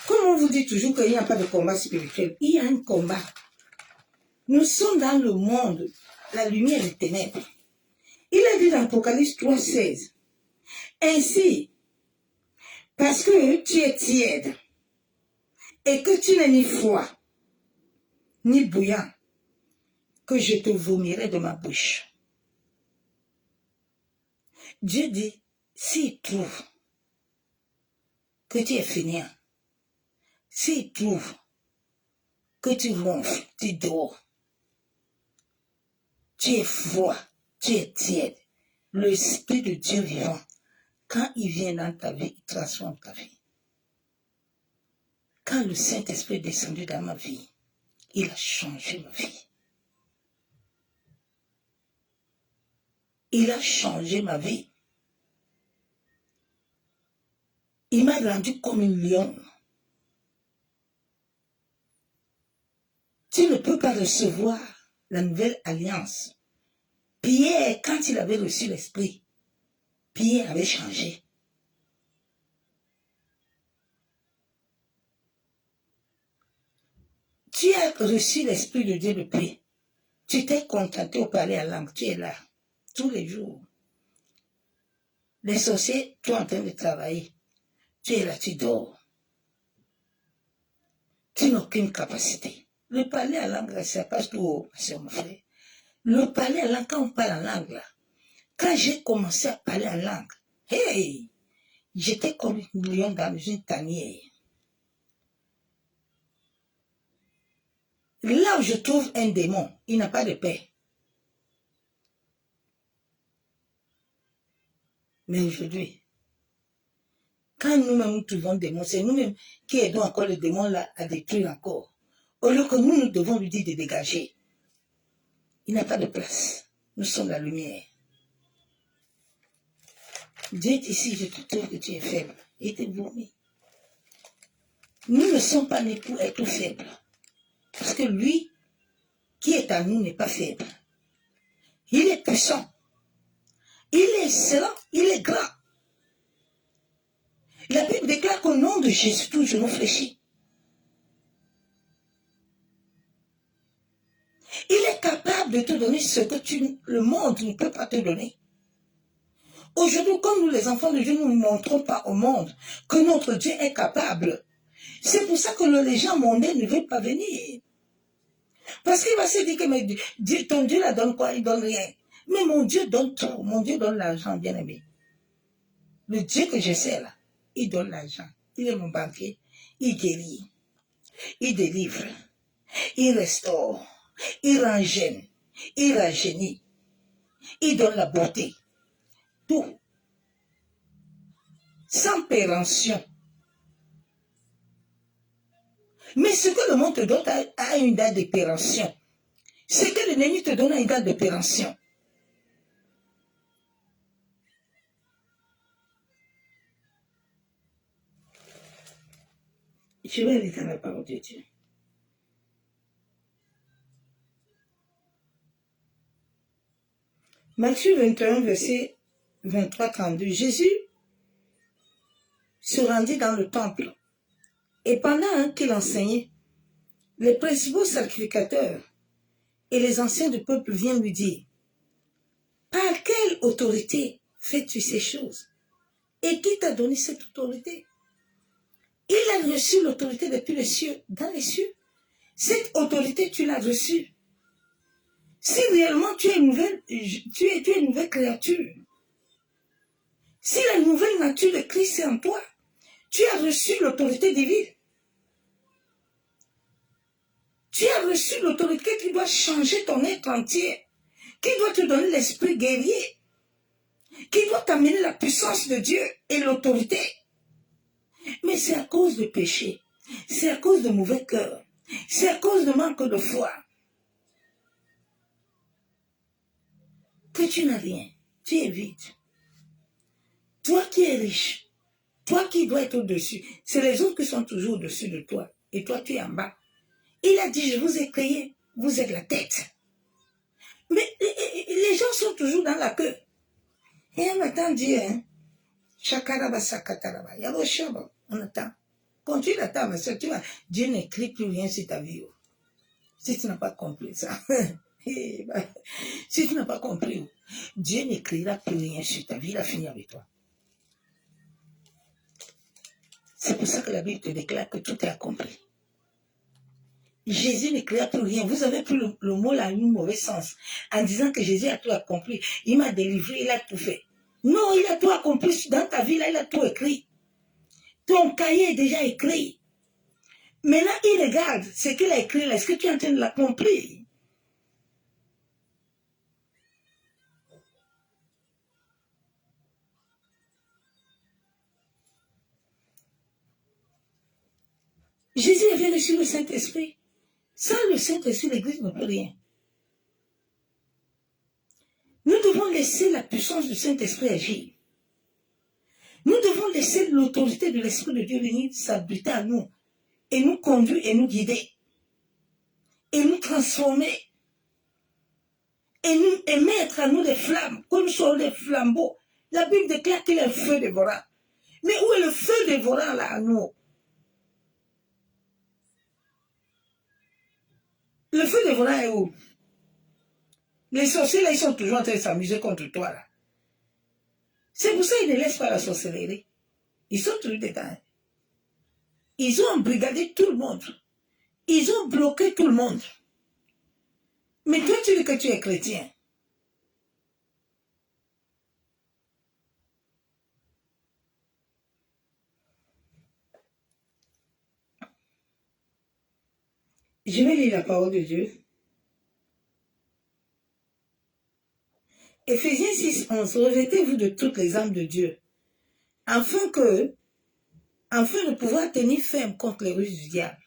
comme on vous dit toujours qu'il n'y a pas de combat spirituel, il y a un combat. Nous sommes dans le monde, la lumière des ténèbres. Il a dit dans l'Apocalypse 3,16, ainsi, parce que tu es tiède et que tu n'es ni froid, ni bouillant, que je te vomirai de ma bouche. Dieu dit, s'il trouve que tu es fainéant, s'il trouve que tu ronfles, tu dors, tu es froid, tu es tiède, l'Esprit de Dieu vivant, quand il vient dans ta vie, il transforme ta vie. Quand le Saint-Esprit est descendu dans ma vie, il a changé ma vie. Il a changé ma vie. Il m'a rendu comme un lion. Tu ne peux pas recevoir la nouvelle alliance. Pierre, quand il avait reçu l'Esprit, Pierre avait changé. Tu as reçu l'Esprit de Dieu depuis. Tu t'es contenté au parler à langue. Tu es là, tous les jours. Les sorciers, tu es en train de travailler. Tu es là, tu dors. Tu n'as aucune capacité. Le parler à langue, c'est pas tout, c'est mon frère. Le parler à langue, quand on parle en langue, là, quand j'ai commencé à parler en langue, hey, j'étais comme un lion dans une tanière. Là où je trouve un démon, il n'a pas de paix. Mais aujourd'hui, quand nous-mêmes nous trouvons un démon, c'est nous-mêmes qui aidons encore le démon là à détruire encore. Au lieu que nous devons lui dire de dégager. Il n'a pas de place. Nous sommes la lumière. Dieu est ici, je te trouve que tu es faible. Il te vomit. Nous ne sommes pas nés pour être faibles. Parce que lui, qui est à nous, n'est pas faible. Il est puissant. Il est excellent. Il est grand. La Bible déclare qu'au nom de Jésus, tout genou fléchit. Il est capable de te donner ce que le monde ne peut pas te donner. Aujourd'hui, comme nous les enfants de Dieu, nous ne montrons pas au monde que notre Dieu est capable. C'est pour ça que les gens mondains ne veulent pas venir. Parce qu'il va se dire que mais Dieu, ton Dieu la donne quoi? Il donne rien. Mais mon Dieu donne tout. Mon Dieu donne l'argent, bien aimé. Le Dieu que je sais là, il donne l'argent. Il est mon banquier. Il guérit. Il délivre. Il restaure. Il rend jeune. il rajeunit, il donne la beauté, tout, sans péremption. Mais ce que le monde te donne a une date de péremption. Ce que l'ennemi te donne a une date de péremption. Je vais lire dans la parole de Dieu. Matthieu 21, verset 23-32. Jésus se rendit dans le temple. Et pendant qu'il enseignait, les principaux sacrificateurs et les anciens du peuple viennent lui dire, par quelle autorité fais-tu ces choses? Et qui t'a donné cette autorité? Il a reçu l'autorité depuis les cieux, dans les cieux. Cette autorité, tu l'as reçue. Si réellement tu es une nouvelle créature, si la nouvelle nature de Christ est en toi, tu as reçu l'autorité divine. Tu as reçu l'autorité qui doit changer ton être entier, qui doit te donner l'esprit guerrier, qui doit t'amener la puissance de Dieu et l'autorité. Mais c'est à cause du péché, c'est à cause de mauvais cœur, c'est à cause de manque de foi que tu n'as rien, tu es vide. Toi qui es riche, toi qui dois être au-dessus, c'est les autres qui sont toujours au-dessus de toi, et toi tu es en bas. Il a dit, je vous ai créé, vous êtes la tête. Mais les gens sont toujours dans la queue. Et on attend Dieu, hein. Chakaraba sakataraba. Yaboshaba, on attend. Continue d'attendre, parce que tu vois, Dieu n'écrit plus rien sur ta vie. Si tu n'as pas compris ça. Si tu n'as pas compris, Dieu n'écrira plus rien sur ta vie, il a fini avec toi. C'est pour ça que la Bible te déclare que tout est accompli. Jésus n'écrira plus rien. Vous avez pris le mot là, un mauvais sens, en disant que Jésus a tout accompli. Il m'a délivré, il a tout fait. Non, il a tout accompli dans ta vie, là, il a tout écrit. Ton cahier est déjà écrit. Maintenant, il regarde ce qu'il a écrit là. Est-ce que tu es en train de l'accomplir? Jésus avait reçu le Saint-Esprit. Sans le Saint-Esprit, l'Église ne peut rien. Nous devons laisser la puissance du Saint-Esprit agir. Nous devons laisser l'autorité de l'Esprit de Dieu venir s'habiter à nous et nous conduire et nous guider et nous transformer et mettre à nous des flammes, que nous soyons des flambeaux. La Bible déclare qu'il y a un feu dévorant. Mais où est le feu dévorant là à nous? Le feu dévorant est où? Les sorciers là, ils sont toujours en train de s'amuser contre toi là. C'est pour ça qu'ils ne laissent pas la sorcellerie. Ils sont toujours dedans. Ils ont embrigadé tout le monde. Ils ont bloqué tout le monde. Mais toi, tu dis que tu es chrétien. Je vais lire la parole de Dieu. Éphésiens 6, 11. Revêtez-vous de toutes les armes de Dieu, afin de pouvoir tenir ferme contre les ruses du diable.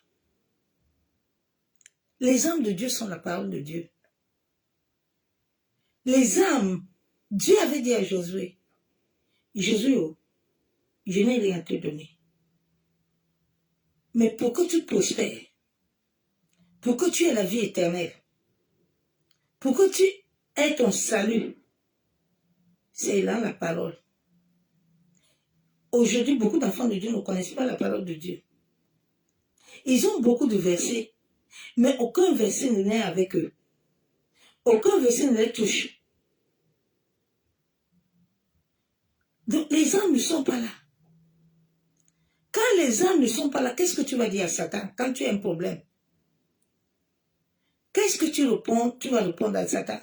Les armes de Dieu sont la parole de Dieu. Les armes, Dieu avait dit à Josué, Josué, je n'ai rien te donné. Mais pour que tu prospères, pour que tu aies la vie éternelle, pour que tu aies ton salut, c'est là la parole. Aujourd'hui, beaucoup d'enfants de Dieu ne connaissent pas la parole de Dieu. Ils ont beaucoup de versets, mais aucun verset ne naît avec eux. Aucun verset ne les touche. Donc les âmes ne sont pas là. Quand les âmes ne sont pas là, qu'est-ce que tu vas dire à Satan quand tu as un problème? Qu'est-ce que tu vas répondre à Satan?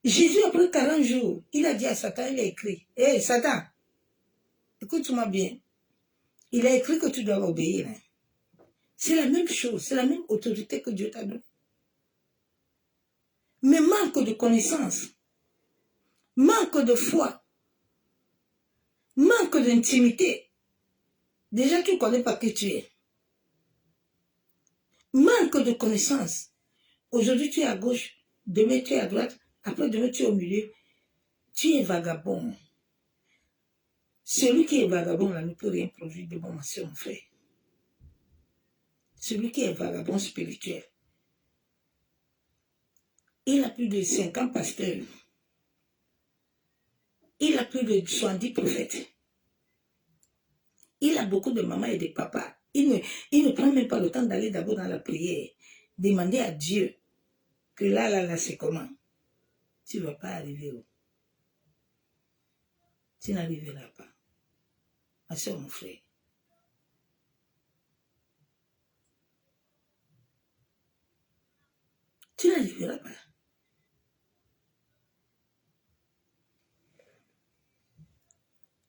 Jésus, après 40 jours, il a dit à Satan, il a écrit, « Hé, Satan, écoute-moi bien. Il a écrit que tu dois obéir. Hein. C'est la même chose, c'est la même autorité que Dieu t'a donnée. mais manque de connaissances, manque de foi, manque d'intimité. Déjà, tu ne connais pas qui tu es. Manque de connaissances. Aujourd'hui, tu es à gauche, demain, tu es à droite, après, demain, tu es au milieu. Tu es vagabond. Celui qui est vagabond, là, ne peut rien produire de bon, ma soeur, mon frère. Celui qui est vagabond spirituel, il a plus de 50 pasteurs. Il a plus de 70 prophètes. Il a beaucoup de mamans et de papas. Il ne prend même pas le temps d'aller d'abord dans la prière. Demander à Dieu que là, c'est comment. Tu ne vas pas arriver où. Tu n'arriveras pas. Ma soeur, mon frère. Tu n'arriveras pas.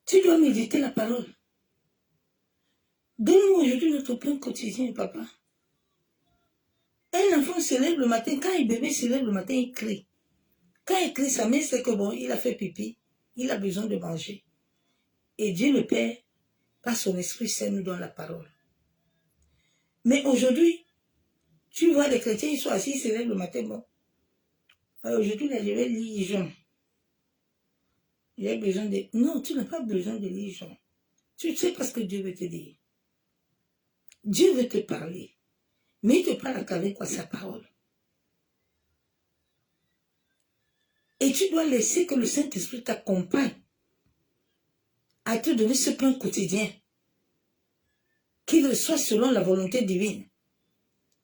Tu dois méditer la parole. Donne-nous aujourd'hui notre pain quotidien, papa. Un enfant se lève le matin, quand un bébé se lève le matin, il crie. Quand il crie, sa mère sait que bon, il a fait pipi, il a besoin de manger. Et Dieu le Père, par son Esprit Saint, nous donne la parole. Mais aujourd'hui, tu vois les chrétiens, ils sont assis, ils se lèvent le matin, bon. Aujourd'hui, là, je vais lire Jean. J'ai besoin de... Non, tu n'as pas besoin de lire Jean. Tu sais pas ce que Dieu veut te dire. Dieu veut te parler. Mais il te parle qu'avec quoi sa parole. Et tu dois laisser que le Saint-Esprit t'accompagne à te donner ce pain quotidien. Qu'il soit selon la volonté divine.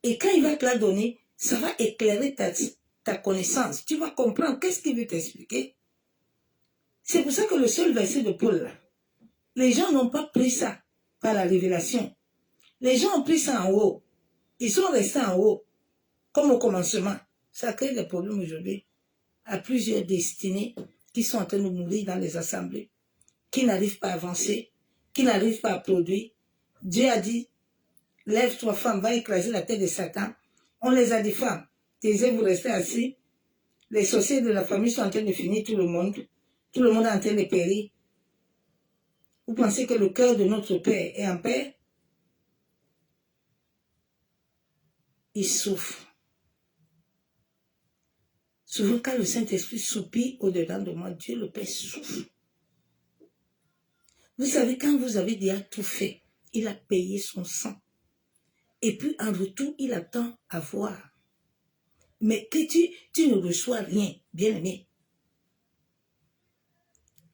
Et quand il va te la donner, ça va éclairer ta connaissance. Tu vas comprendre qu'est-ce qu'il veut t'expliquer. C'est pour ça que le seul verset de Paul, là, les gens n'ont pas pris ça par la révélation. Les gens ont pris ça en haut. Ils sont restés en haut, comme au commencement. Ça crée des problèmes aujourd'hui à plusieurs destinés qui sont en train de mourir dans les assemblées, qui n'arrivent pas à avancer, qui n'arrivent pas à produire. Dieu a dit, lève-toi femme, va écraser la tête de Satan. On les a dit, femmes, taisez, vous restez assis. Les sorciers de la famille sont en train de finir tout le monde. Tout le monde est en train de périr. Vous pensez que le cœur de notre Père est en paix? Il souffre. Souvent, quand le Saint-Esprit soupire au-dedans de moi, Dieu le Père souffre. Vous savez, quand vous avez déjà tout fait, il a payé son sang. Et puis, en retour, il attend à voir. Mais que tu ne reçois rien, bien-aimé.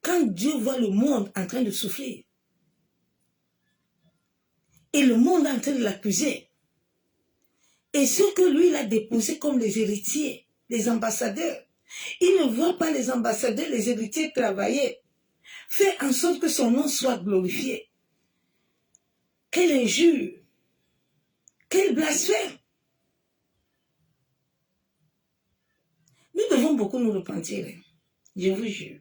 Quand Dieu voit le monde en train de souffrir, et le monde est en train de l'accuser, et ceux que lui, il a déposés comme les héritiers, les ambassadeurs, il ne voit pas les ambassadeurs, les héritiers travailler. Fait en sorte que son nom soit glorifié. Quelle injure! Quel blasphème! Nous devons beaucoup nous repentir. Je vous jure.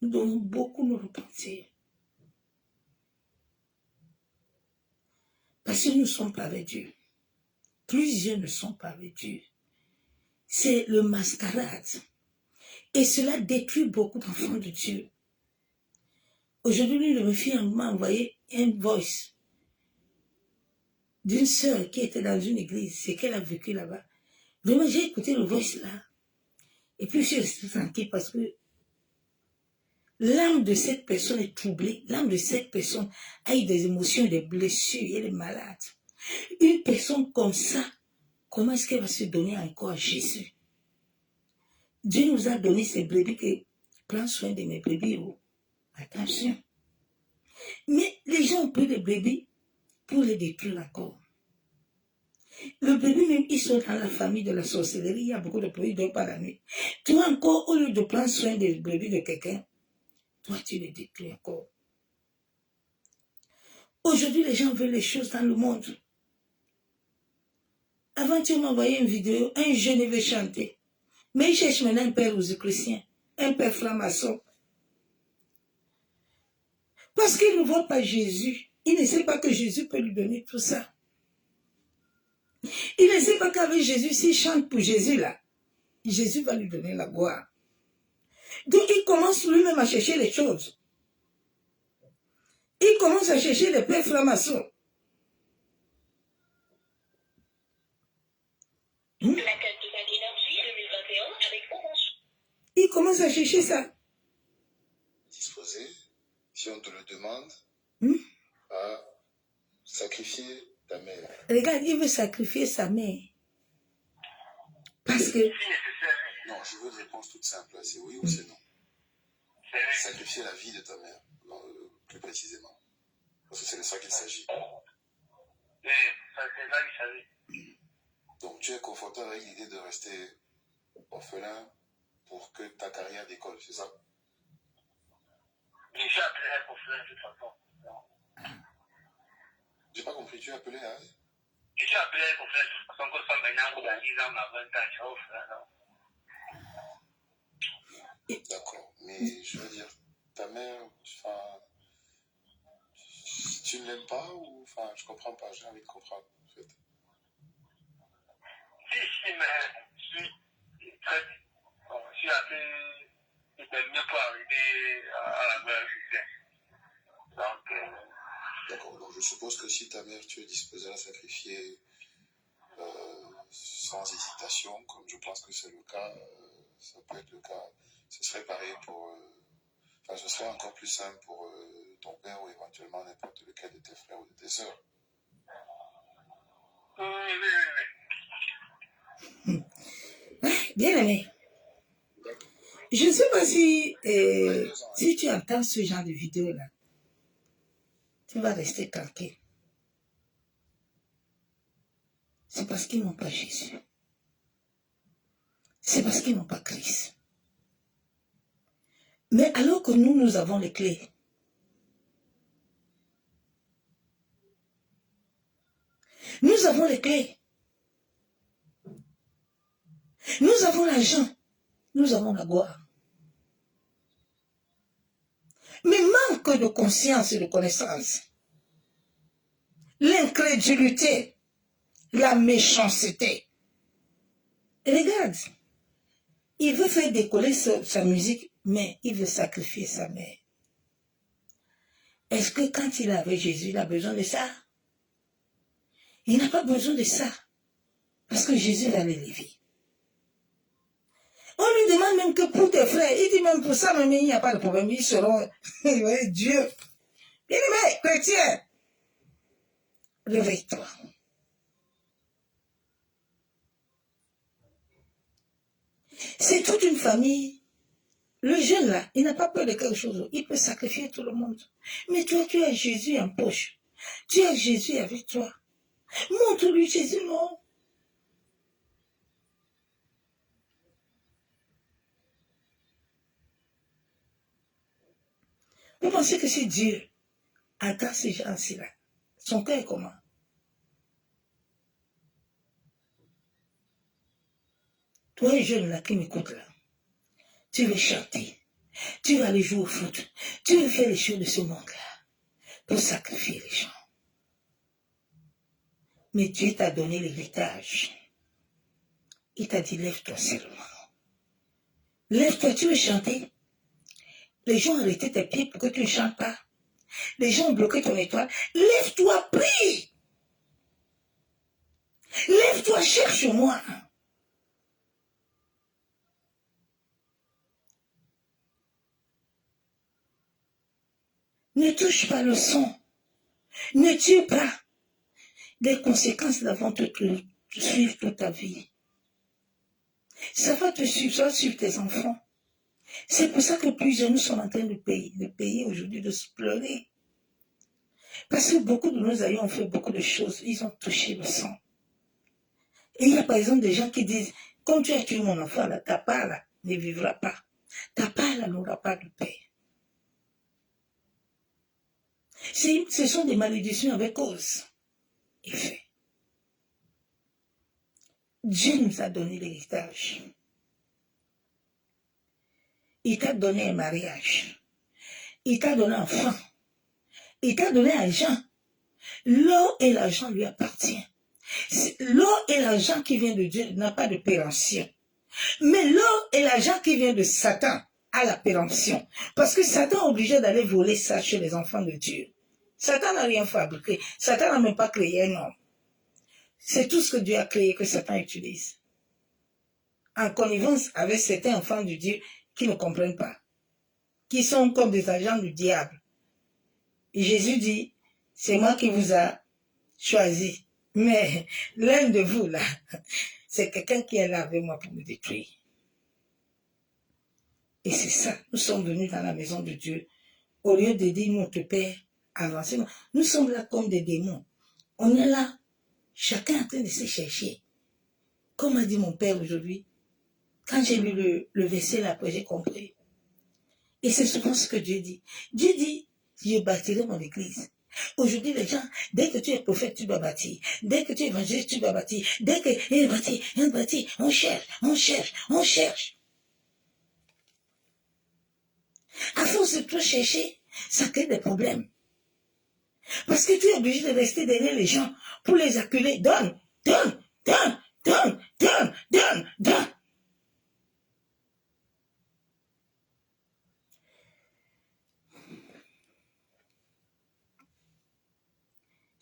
Nous devons beaucoup nous repentir. Parce que nous ne sommes pas avec Dieu. Plusieurs ne sont pas avec Dieu. C'est le mascarade. Et cela détruit beaucoup d'enfants de Dieu. Aujourd'hui, le fille m'a envoyé un voice d'une sœur qui était dans une église. C'est qu'elle a vécu là-bas. Vraiment, j'ai écouté le voice là. Et puis, je suis restée tranquille parce que l'âme de cette personne est troublée. L'âme de cette personne a eu des émotions, des blessures. Elle est malade. Une personne comme ça, comment est-ce qu'elle va se donner encore à Jésus? Dieu nous a donné ces brebis que prends soin de mes brebis. Oh. Attention. Mais les gens ont pris les brebis pour les détruire encore. Le bébé même, ils sont dans la famille de la sorcellerie. Il y a beaucoup de brebis qui ne dorment pas la nuit. Toi encore, au lieu de prendre soin des brebis de quelqu'un, toi tu les détruis encore. Aujourd'hui, les gens veulent les choses dans le monde. Avant, tu m'as envoyé une vidéo, un jeune veut chanter. Mais il cherche maintenant un père rosicrucien, un père franc-maçon. Parce qu'il ne voit pas Jésus. Il ne sait pas que Jésus peut lui donner tout ça. Il ne sait pas qu'avec Jésus, s'il chante pour Jésus là, Jésus va lui donner la gloire. Donc il commence lui-même à chercher les choses. Il commence à chercher les pères francs-maçons. Il commence à chercher ça. Disposé, si on te le demande, à sacrifier ta mère. Regarde, il veut sacrifier sa mère. Parce que... Non, je veux une réponse toute simple. C'est oui ou c'est non? Sacrifier la vie de ta mère, plus précisément. Parce que c'est de ça qu'il s'agit. Donc tu es confortable avec l'idée de rester orphelin pour que ta carrière décolle, c'est ça? Je suis appelé à être orphelin de toute façon. J'ai pas compris, tu es appelé à... Je suis appelé à être orphelin de toute façon, que ce soit maintenant ou dans 10 ans, à 20 ans, je suis orphelin. D'accord, mais je veux dire, ta mère, tu ne l'aimes pas ou... Enfin, je comprends pas, j'ai envie de comprendre, en fait. Si, mais je suis très... Bon, je suis appelé... C'était mieux pour arriver à la mère officielle. Donc... D'accord, donc je suppose que si ta mère, tu es disposé à la sacrifier sans hésitation, comme je pense que c'est le cas, ça peut être le cas, ce serait pareil pour... Enfin, ce serait encore plus simple pour ton père ou éventuellement n'importe lequel de tes frères ou de tes sœurs. Oui. Bien aimé. Je ne sais pas si tu entends ce genre de vidéo-là, tu vas rester tranquille. C'est parce qu'ils n'ont pas Jésus. C'est parce qu'ils n'ont pas Christ. Mais alors que nous avons les clés. Nous avons les clés. Nous avons l'argent. Nous avons la gloire. Mais manque de conscience et de connaissance, l'incrédulité, la méchanceté. Regarde, il veut faire décoller sa musique, mais il veut sacrifier sa mère. Est-ce que quand il est avec Jésus, il a besoin de ça? Il n'a pas besoin de ça, parce que Jésus va l'élever. On lui demande même que pour tes frères, il dit même pour ça, mais il n'y a pas de problème, ils seront, Dieu. Bien aimé, chrétien, réveille-toi. C'est toute une famille. Le jeune là, il n'a pas peur de quelque chose, il peut sacrifier tout le monde. Mais toi, tu as Jésus en poche. Tu as Jésus avec toi. Montre-lui Jésus, non? Vous pensez que si Dieu attend ces gens-ci là, son cœur est comment? Toi, jeune là qui m'écoute là, tu veux chanter, tu vas aller jouer au foot, tu veux faire les choses de ce monde-là pour sacrifier les gens. Mais Dieu t'a donné l'héritage. Il t'a dit, lève-toi seulement. Lève-toi, tu veux chanter. Les gens ont arrêté tes pieds pour que tu ne chantes pas. Les gens ont bloqué ton étoile. Lève-toi, prie. Lève-toi, cherche-moi. Ne touche pas le son. Ne tue pas. Les conséquences vont te suivre toute ta vie. Ça va te suivre, ça va suivre tes enfants. C'est pour ça que plusieurs nous sommes en train de payer aujourd'hui, de se pleurer. Parce que beaucoup de nos aïeux ont fait beaucoup de choses. Ils ont touché le sang. Et il y a par exemple des gens qui disent, comme tu as tué mon enfant, là, ta part là, ne vivra pas. Ta part là n'aura pas de paix. Ce sont des malédictions avec cause et fait. Dieu nous a donné l'héritage. Il t'a donné un mariage. Il t'a donné un enfant. Il t'a donné l'argent. L'or et l'argent lui appartiennent. L'or et l'argent qui vient de Dieu n'a pas de péremption. Mais l'or et l'argent qui vient de Satan a la péremption. Parce que Satan est obligé d'aller voler ça chez les enfants de Dieu. Satan n'a rien fabriqué. Satan n'a même pas créé un homme. C'est tout ce que Dieu a créé que Satan utilise. En connivence avec certains enfants de Dieu qui ne comprennent pas. Qui sont comme des agents du diable. Et Jésus dit, c'est moi qui vous a choisi. Mais l'un de vous, là, c'est quelqu'un qui est là avec moi pour me détruire. Et c'est ça, nous sommes venus dans la maison de Dieu. Au lieu de dire, notre Père, avancez. Nous sommes là comme des démons. On est là, chacun en train de se chercher. Comme a dit mon père aujourd'hui, quand j'ai lu le verset là, après j'ai compris. Et c'est souvent ce que Dieu dit. Dieu dit, je bâtirai mon église. Aujourd'hui, les gens, dès que tu es prophète, tu dois bâtir. Dès que tu es évangéliste, tu dois bâtir. Dès que il bâtit, on cherche. À force de trop chercher, ça crée des problèmes. Parce que tu es obligé de rester derrière les gens pour les acculer. Donne.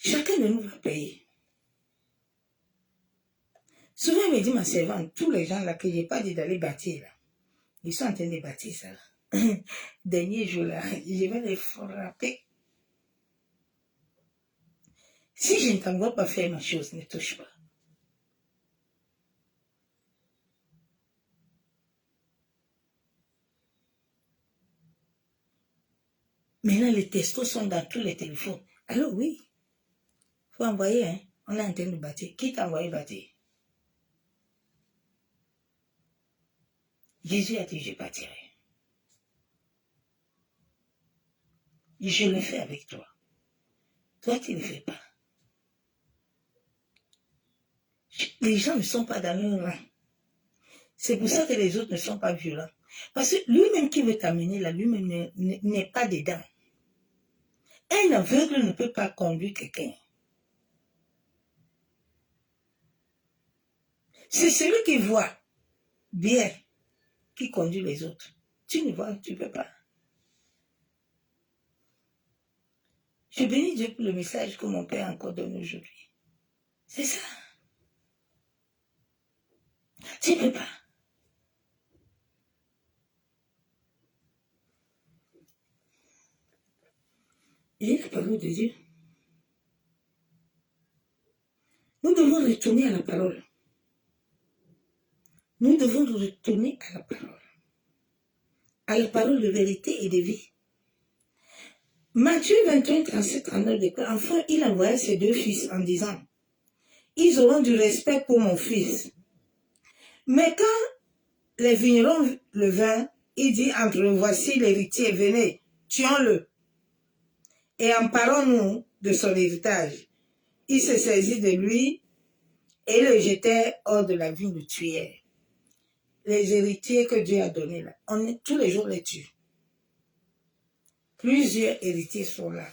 Chacun de nous va payer. Souvent, il me dit ma servante, tous les gens là que je n'ai pas dit d'aller bâtir là, ils sont en train de bâtir ça là. Dernier jour là, je vais les frapper. Si je ne t'envoie pas faire ma chose, ne touche pas. Maintenant, les textos sont dans tous les téléphones. Alors oui, il faut envoyer, hein. On est en train de bâtir. Qui t'a envoyé bâtir? Jésus a dit, je bâtirai. Je le fais avec toi. Toi, tu ne le fais pas. Les gens ne sont pas dans leur rang. C'est pour ça que les autres ne sont pas violents. Parce que lui-même qui veut t'amener là, lui-même n'est pas dedans. Un aveugle ne peut pas conduire quelqu'un. C'est celui qui voit bien qui conduit les autres. Tu ne vois, tu ne peux pas. Je bénis Dieu pour le message que mon Père a encore donné aujourd'hui. C'est ça. Tu ne peux pas. Et la parole de Dieu. Nous devons retourner à la parole. Nous devons retourner à la parole. À la parole de vérité et de vie. Matthieu 21, 37, 39 déclare, enfin, il envoya ses deux fils en disant, ils auront du respect pour mon fils. Mais quand les vignerons le vinrent, il dit entre eux, voici l'héritier, venez, tuons-le. Et emparons-nous de son héritage. Il se saisit de lui et le jetait hors de la vigne, le tuèrent. Les héritiers que Dieu a donnés là, tous les jours les tue. Plusieurs héritiers sont là.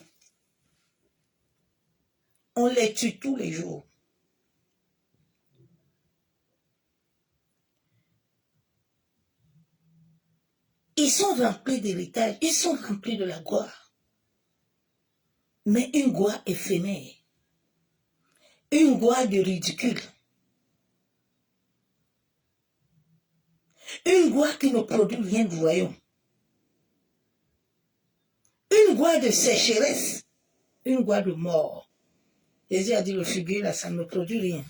On les tue tous les jours. Ils sont remplis d'héritage, ils sont remplis de la gloire. Mais une gloire éphémère. Une gloire de ridicule. Une gloire qui ne produit rien de royaume. Une gloire de sécheresse. Une gloire de mort. Jésus a dit, le figuier là, ça ne produit rien.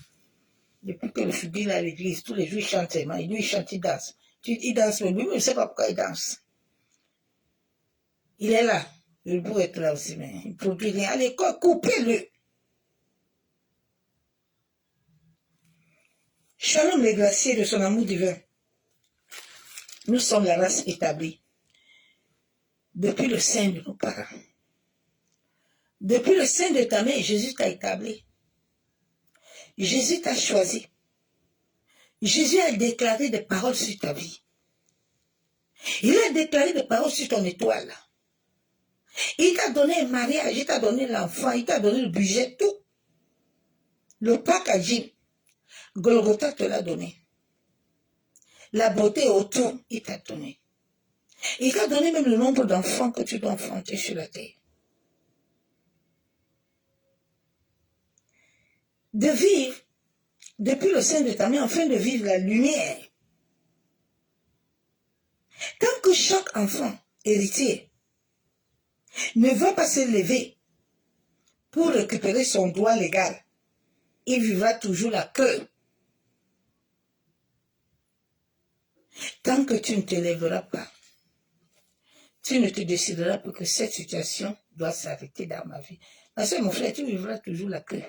Depuis que le figuier là à l'église, tous les jours il chante tellement. Lui il chante, il danse. Il danse, mais lui il ne sait pas pourquoi il danse. Il est là. Il peut être là aussi, mais il ne produit rien. Allez, coupez-le. Shalom les graciers de son amour divin. Nous sommes la race établie. Depuis le sein de nos parents. Depuis le sein de ta mère, Jésus t'a établi. Jésus t'a choisi. Jésus a déclaré des paroles sur ta vie. Il a déclaré des paroles sur ton étoile. Il t'a donné un mariage, il t'a donné l'enfant, il t'a donné le budget, tout. Le packaging. Golgotha te l'a donné. La beauté autour, il t'a donné. Il t'a donné même le nombre d'enfants que tu dois enfanter sur la terre. De vivre depuis le sein de ta mère, afin de vivre la lumière. Tant que chaque enfant héritier ne va pas se lever pour récupérer son droit légal, il vivra toujours la queue. Tant que tu ne te lèveras pas, tu ne te décideras pas que cette situation doit s'arrêter dans ma vie. Ma soeur, mon frère, tu vivras toujours la queue.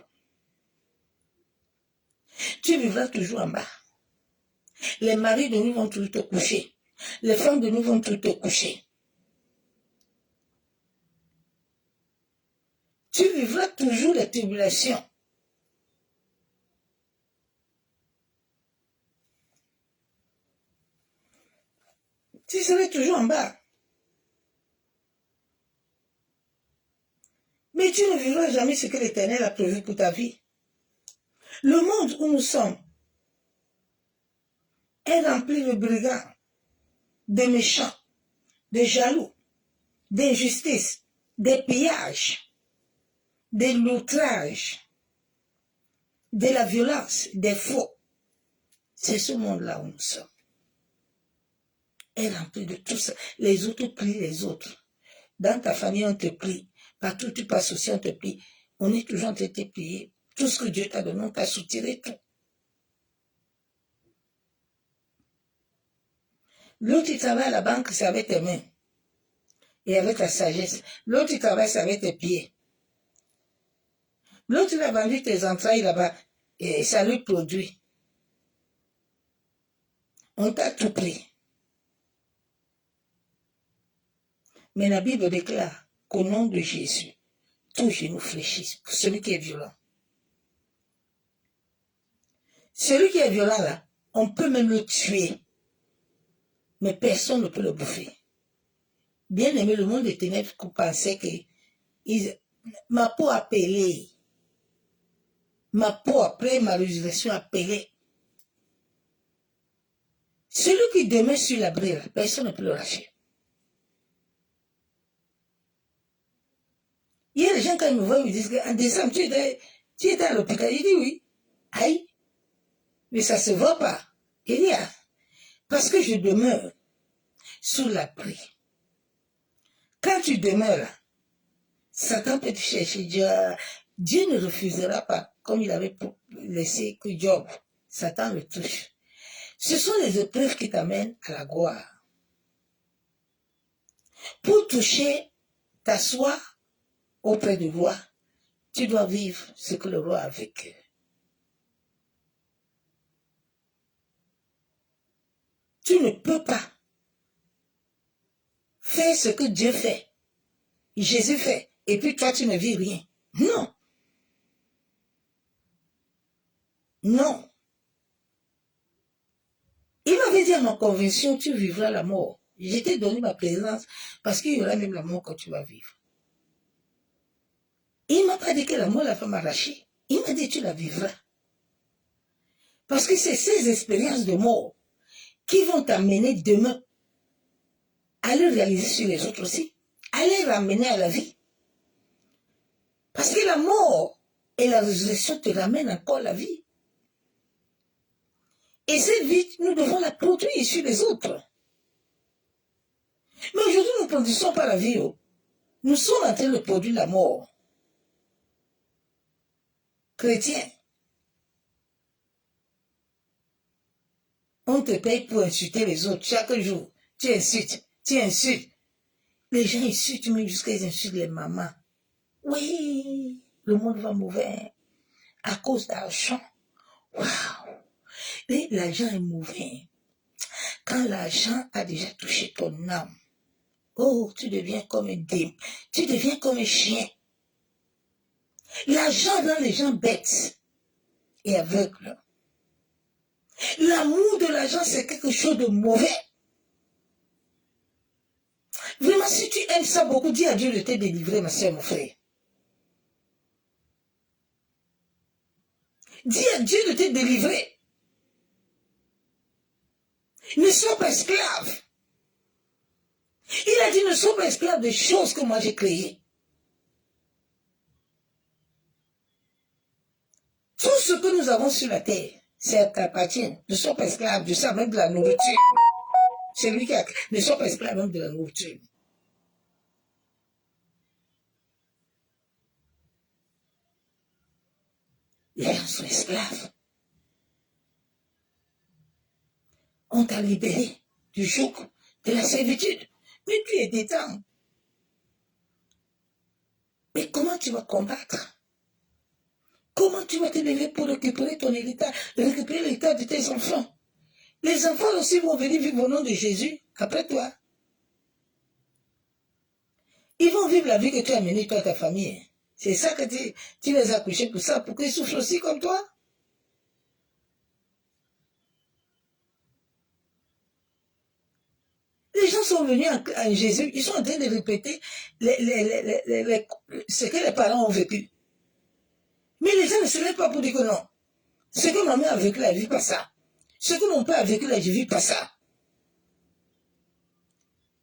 Tu vivras toujours en bas. Les maris de nous vont toujours te coucher. Les femmes de nous vont toujours te coucher. Tu vivras toujours les tribulations. Tu seras toujours en bas. Mais tu ne vivras jamais ce que l'Éternel a prévu pour ta vie. Le monde où nous sommes est rempli de brigands, de méchants, de jaloux, d'injustice, de pillages, de l'outrage, de la violence, des faux. C'est ce monde-là où nous sommes. Est rempli de tout ça. Les autres plient les autres. Dans ta famille, on te plie. Partout où tu passes aussi, on te plie. On est toujours en train de te plier. Tout ce que Dieu t'a donné, on t'a soutiré tout. L'autre, il travaille à la banque, c'est avec tes mains. Et avec la sagesse. L'autre, il travaille, c'est avec tes pieds. L'autre, il a vendu tes entrailles là-bas. Et ça lui produit. On t'a tout pris. Mais la Bible déclare qu'au nom de Jésus, tout genou fléchisse pour celui qui est violent. Celui qui est violent là, on peut même le tuer. Mais personne ne peut le bouffer. Bien aimé, le monde des ténèbres pensait que ma peau a pelé. Ma peau après ma résurrection a pelé. Celui qui demeure sur l'abri, personne ne peut le lâcher. Il y a des gens, quand ils me voient, ils me disent qu'en décembre, tu étais à l'hôpital. Il dit oui. Aïe. Mais ça ne se voit pas. Il y a. Parce que je demeure sous l'abri. Quand tu demeures là, Satan peut te chercher. Dieu ne refusera pas, comme il avait laissé que Job. Satan le touche. Ce sont les épreuves qui t'amènent à la gloire. Pour toucher, t'asseoir auprès du roi, tu dois vivre ce que le roi a vécu. Tu ne peux pas faire ce que Dieu fait, Jésus fait, et puis toi tu ne vis rien. Non. Non. Il m'avait dit à ma conviction, tu vivras la mort. J'ai t'ai donné ma présence parce qu'il y aura même la mort que tu vas vivre. Il ne m'a pas dit que la mort la femme arrachée. Il m'a dit tu la vivras. Parce que c'est ces expériences de mort qui vont t'amener demain à le réaliser sur les autres aussi, à les ramener à la vie. Parce que la mort et la résurrection te ramènent encore à la vie. Et cette vie, nous devons la produire sur les autres. Mais aujourd'hui, nous ne produisons pas la vie. Nous sommes en train de produire la mort. Chrétien, on te paye pour insulter les autres chaque jour. Tu insultes, tu insultes. Les gens insultent même jusqu'à ils insultent les mamans. Oui, le monde va mauvais à cause d'argent. Waouh! Mais l'argent est mauvais. Quand l'argent a déjà touché ton âme, oh, tu deviens comme un démon. Tu deviens comme un chien. L'argent rend les gens bêtes et aveugles. L'amour de l'argent, c'est quelque chose de mauvais. Vraiment, si tu aimes ça beaucoup, dis à Dieu de te délivrer, ma soeur, mon frère. Dis à Dieu de te délivrer. Ne sois pas esclave. Il a dit, ne sois pas esclave des choses que moi j'ai créées. Tout ce que nous avons sur la terre, ça t'appartient. Ne sois pas esclave de ça, même de la nourriture. C'est lui qui a... Ne sois pas esclave même de la nourriture. Les gens sont esclaves. On t'a libéré du joug de la servitude. Mais tu es détenu. Mais comment tu vas combattre? Comment tu vas te lever pour récupérer ton héritage, récupérer l'héritage de tes enfants? Les enfants aussi vont venir vivre au nom de Jésus après toi. Ils vont vivre la vie que tu as menée, toi, ta famille. C'est ça que tu les as couchés pour ça, pour qu'ils souffrent aussi comme toi. Les gens sont venus à Jésus, ils sont en train de répéter ce que les parents ont vécu. Mais les gens ne se lèvent pas pour dire que non. Ce que ma mère a vécu, elle ne vit pas ça. Ce que mon père a vécu, elle ne vit pas ça.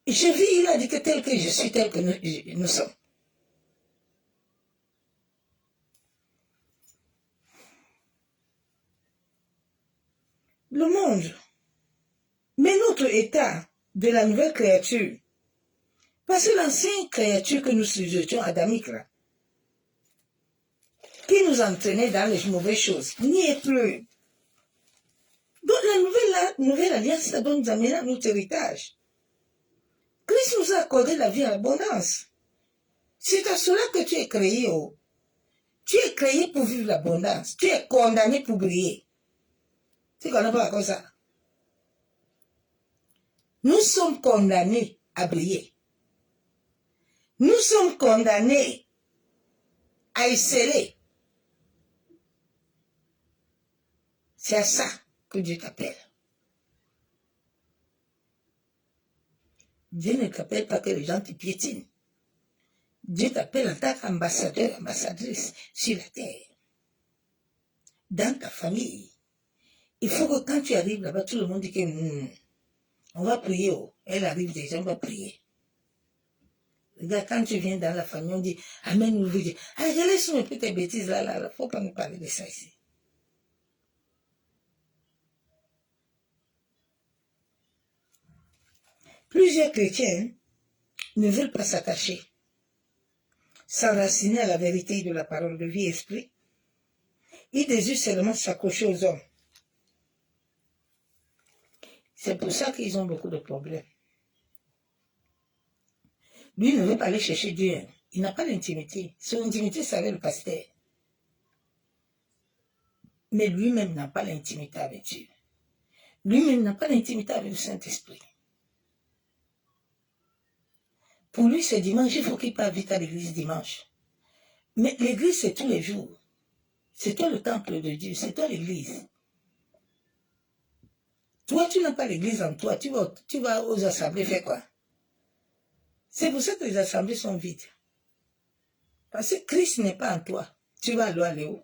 Je vis, il a dit que tel que je suis, tel que nous sommes. Le monde, mais notre état de la nouvelle créature, parce que l'ancienne créature que nous étions adamique, là, qui nous entraînait dans les mauvaises choses, n'y est plus. Donc la nouvelle alliance, ça donne à notre héritage. Christ nous a accordé la vie en abondance. C'est à cela que tu es créé. Oh. Tu es créé pour vivre l'abondance. Tu es condamné pour briller. Tu connais pas comme ça. Nous sommes condamnés à briller. Nous sommes condamnés à exceller. C'est à ça que Dieu t'appelle. Dieu ne t'appelle pas que les gens te piétinent. Dieu t'appelle en tant qu'ambassadeur, ambassadrice sur la terre. Dans ta famille. Il faut que quand tu arrives là-bas, tout le monde dit que on va prier. Oh. Elle arrive déjà, on va prier. Regarde, quand tu viens dans la famille, on dit Amen, nous vous dit, ah, je laisse un peu tes bêtises là, il ne faut pas nous parler de ça ici. Plusieurs chrétiens ne veulent pas s'attacher, s'enraciner à la vérité de la parole de vie et esprit. Ils désirent seulement s'accrocher aux hommes. C'est pour ça qu'ils ont beaucoup de problèmes. Lui ne veut pas aller chercher Dieu. Il n'a pas l'intimité. Son intimité, c'est avec le pasteur. Mais lui-même n'a pas l'intimité avec Dieu. Lui-même n'a pas l'intimité avec le Saint-Esprit. Pour lui, c'est dimanche, il faut qu'il parte vite à l'église dimanche. Mais l'église, c'est tous les jours. C'est toi le temple de Dieu, c'est toi l'église. Toi, tu n'as pas l'église en toi, tu vas aux assemblées faire quoi? C'est pour ça que les assemblées sont vides. Parce que Christ n'est pas en toi. Tu vas aller où?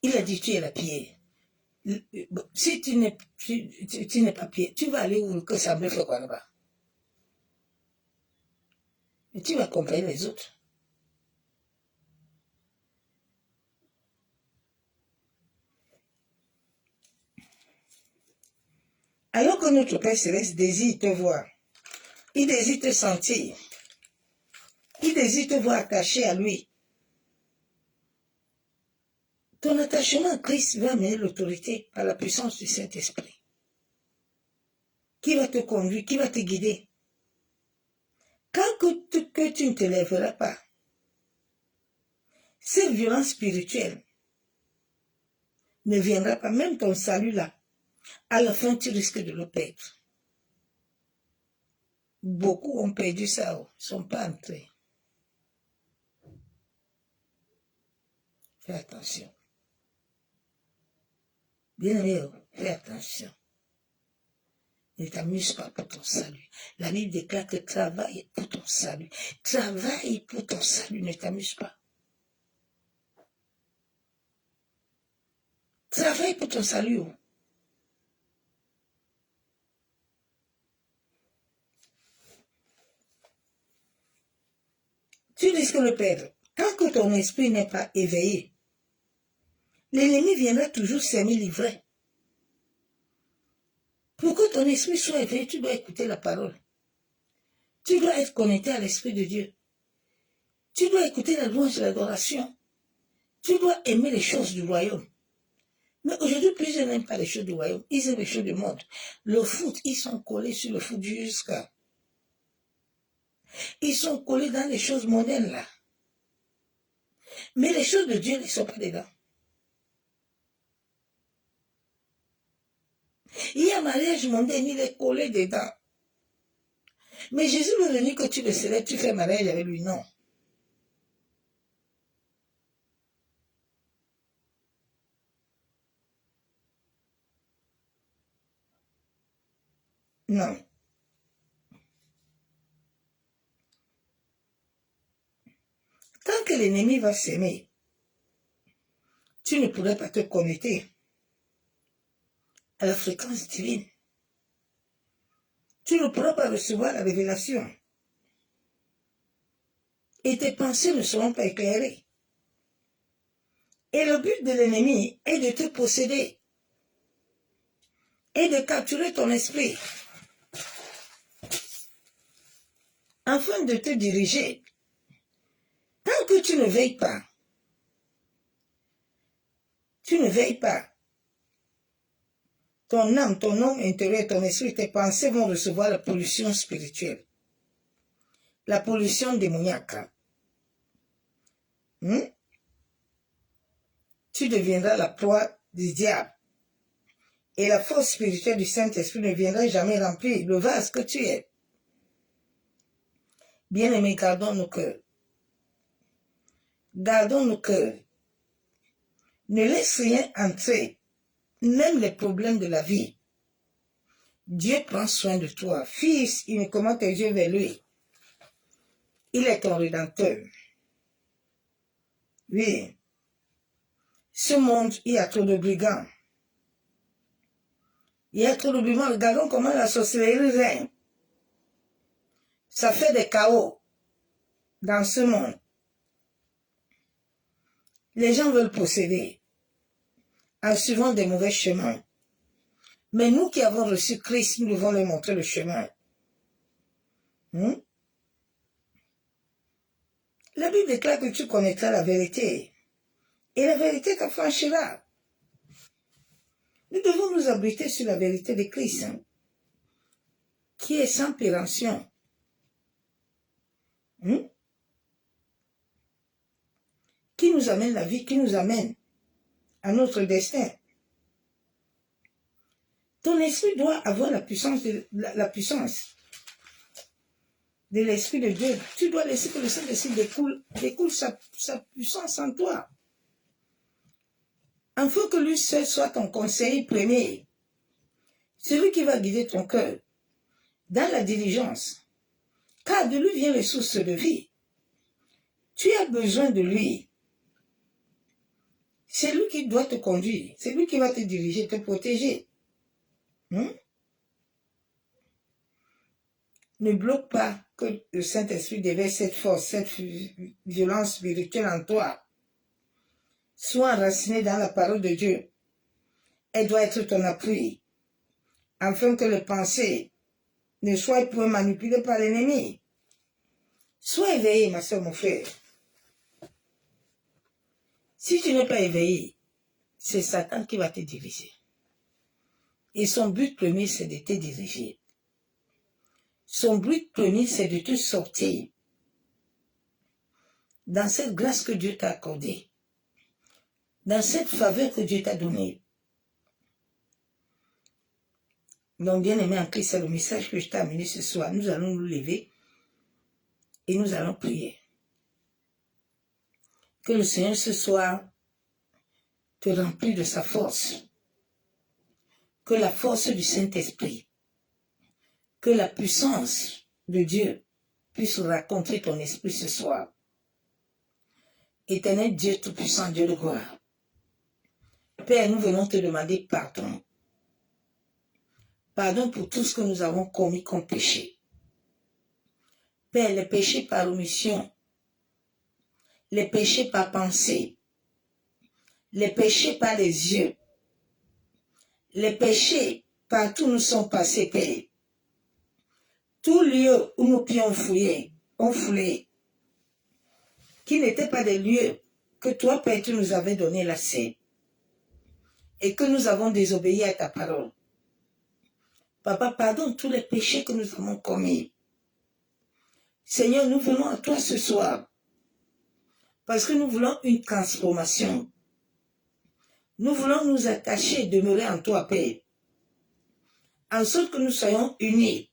Il a dit, tu es la pierre. Si tu n'es pas pierre, tu vas aller où? Que l'assemblée fait quoi là-bas? Et tu vas accompagner les autres. Alors que notre Père Céleste désire te voir, il désire te sentir, il désire te voir attaché à lui. Ton attachement à Christ va amener l'autorité par la puissance du Saint-Esprit, qui va te conduire, qui va te guider. Quand que tu ne te lèveras pas, cette violence spirituelle ne viendra pas, même ton salut là. À la fin, tu risques de le perdre. Beaucoup ont perdu ça, ils ne sont pas entrés. Fais attention. Bien aimé, fais attention. Ne t'amuse pas pour ton salut. La Bible déclare que travaille pour ton salut. Travaille pour ton salut, ne t'amuse pas. travaille pour ton salut. Tu risques de le perdre. Tant que ton esprit n'est pas éveillé, l'ennemi viendra toujours s'aimer l'ivraie. Pour que ton esprit soit éveillé, tu dois écouter la parole. Tu dois être connecté à l'Esprit de Dieu. Tu dois écouter la louange et l'adoration. Tu dois aimer les choses du royaume. Mais aujourd'hui, plusieurs n'aiment pas les choses du royaume. Ils aiment les choses du monde. Le foot, ils sont collés sur le foot jusqu'à. Ils sont collés dans les choses mondaines là. Mais les choses de Dieu ne sont pas dedans. Il y a un mariage mondain, il est collé dedans. Mais Jésus veut venir que tu le célèbres, tu fais mariage avec lui, non. Non. Tant que l'ennemi va s'aimer, tu ne pourrais pas te connecter à la fréquence divine. Tu ne pourras pas recevoir la révélation. Et tes pensées ne seront pas éclairées. Et le but de l'ennemi est de te posséder et de capturer ton esprit afin de te diriger. Tant que tu ne veilles pas, ton âme, ton homme intérieur, ton esprit, tes pensées vont recevoir la pollution spirituelle, la pollution démoniaque. Tu deviendras la proie du diable. Et la force spirituelle du Saint-Esprit ne viendra jamais remplir le vase que tu es. Bien-aimés, gardons nos cœurs. Gardons nos cœurs. Ne laisse rien entrer, même les problèmes de la vie. Dieu prend soin de toi. Fils, il ne commande tes yeux vers lui. Il est ton rédempteur. Oui. Ce monde, il y a trop de brigands. Il y a trop de brigands. Regardons comment la sorcellerie règne. Ça fait des chaos dans ce monde. Les gens veulent posséder en suivant des mauvais chemins. Mais nous qui avons reçu Christ, nous devons leur montrer le chemin. La Bible déclare que tu connaîtras la vérité. Et la vérité t'affranchira. Nous devons nous abriter sur la vérité de Christ, qui est sans péremption. Qui nous amène la vie, qui nous amène à notre destin. Ton esprit doit avoir la puissance de l'Esprit de Dieu. Tu dois laisser que le Saint-Esprit découle sa puissance en toi. Afin que lui seul soit ton conseiller premier. Celui qui va guider ton cœur dans la diligence. Car de lui vient les sources de vie. Tu as besoin de lui. C'est lui qui doit te conduire. C'est lui qui va te diriger, te protéger. Ne bloque pas que le Saint-Esprit déverse cette force, cette violence spirituelle en toi. Sois enraciné dans la parole de Dieu. Elle doit être ton appui, afin que les pensées ne soient point manipulées par l'ennemi. Sois éveillé, ma soeur, mon frère. Si tu n'es pas éveillé, c'est Satan qui va te diriger. Et son but premier, c'est de te diriger. Son but premier, c'est de te sortir dans cette grâce que Dieu t'a accordée, dans cette faveur que Dieu t'a donnée. Donc, bien aimé en Christ, c'est le message que je t'ai amené ce soir. Nous allons nous lever et nous allons prier. Que le Seigneur ce soir te remplisse de sa force. Que la force du Saint-Esprit, que la puissance de Dieu puisse rencontrer ton esprit ce soir. Éternel Dieu Tout-Puissant, Dieu de gloire, Père, nous venons te demander pardon. Pardon pour tout ce que nous avons commis comme péché. Père, les péchés par omission, les péchés par pensée, les péchés par les yeux, les péchés partout où nous sommes passés, Père. Tout lieu où nos pieds ont foulé, qui n'étaient pas des lieux que toi, Père, tu nous avais donné l'accès et que nous avons désobéi à ta parole. Papa, pardonne tous les péchés que nous avons commis. Seigneur, nous venons à toi ce soir parce que nous voulons une transformation. Nous voulons nous attacher et demeurer en toi, Père, en sorte que nous soyons unis.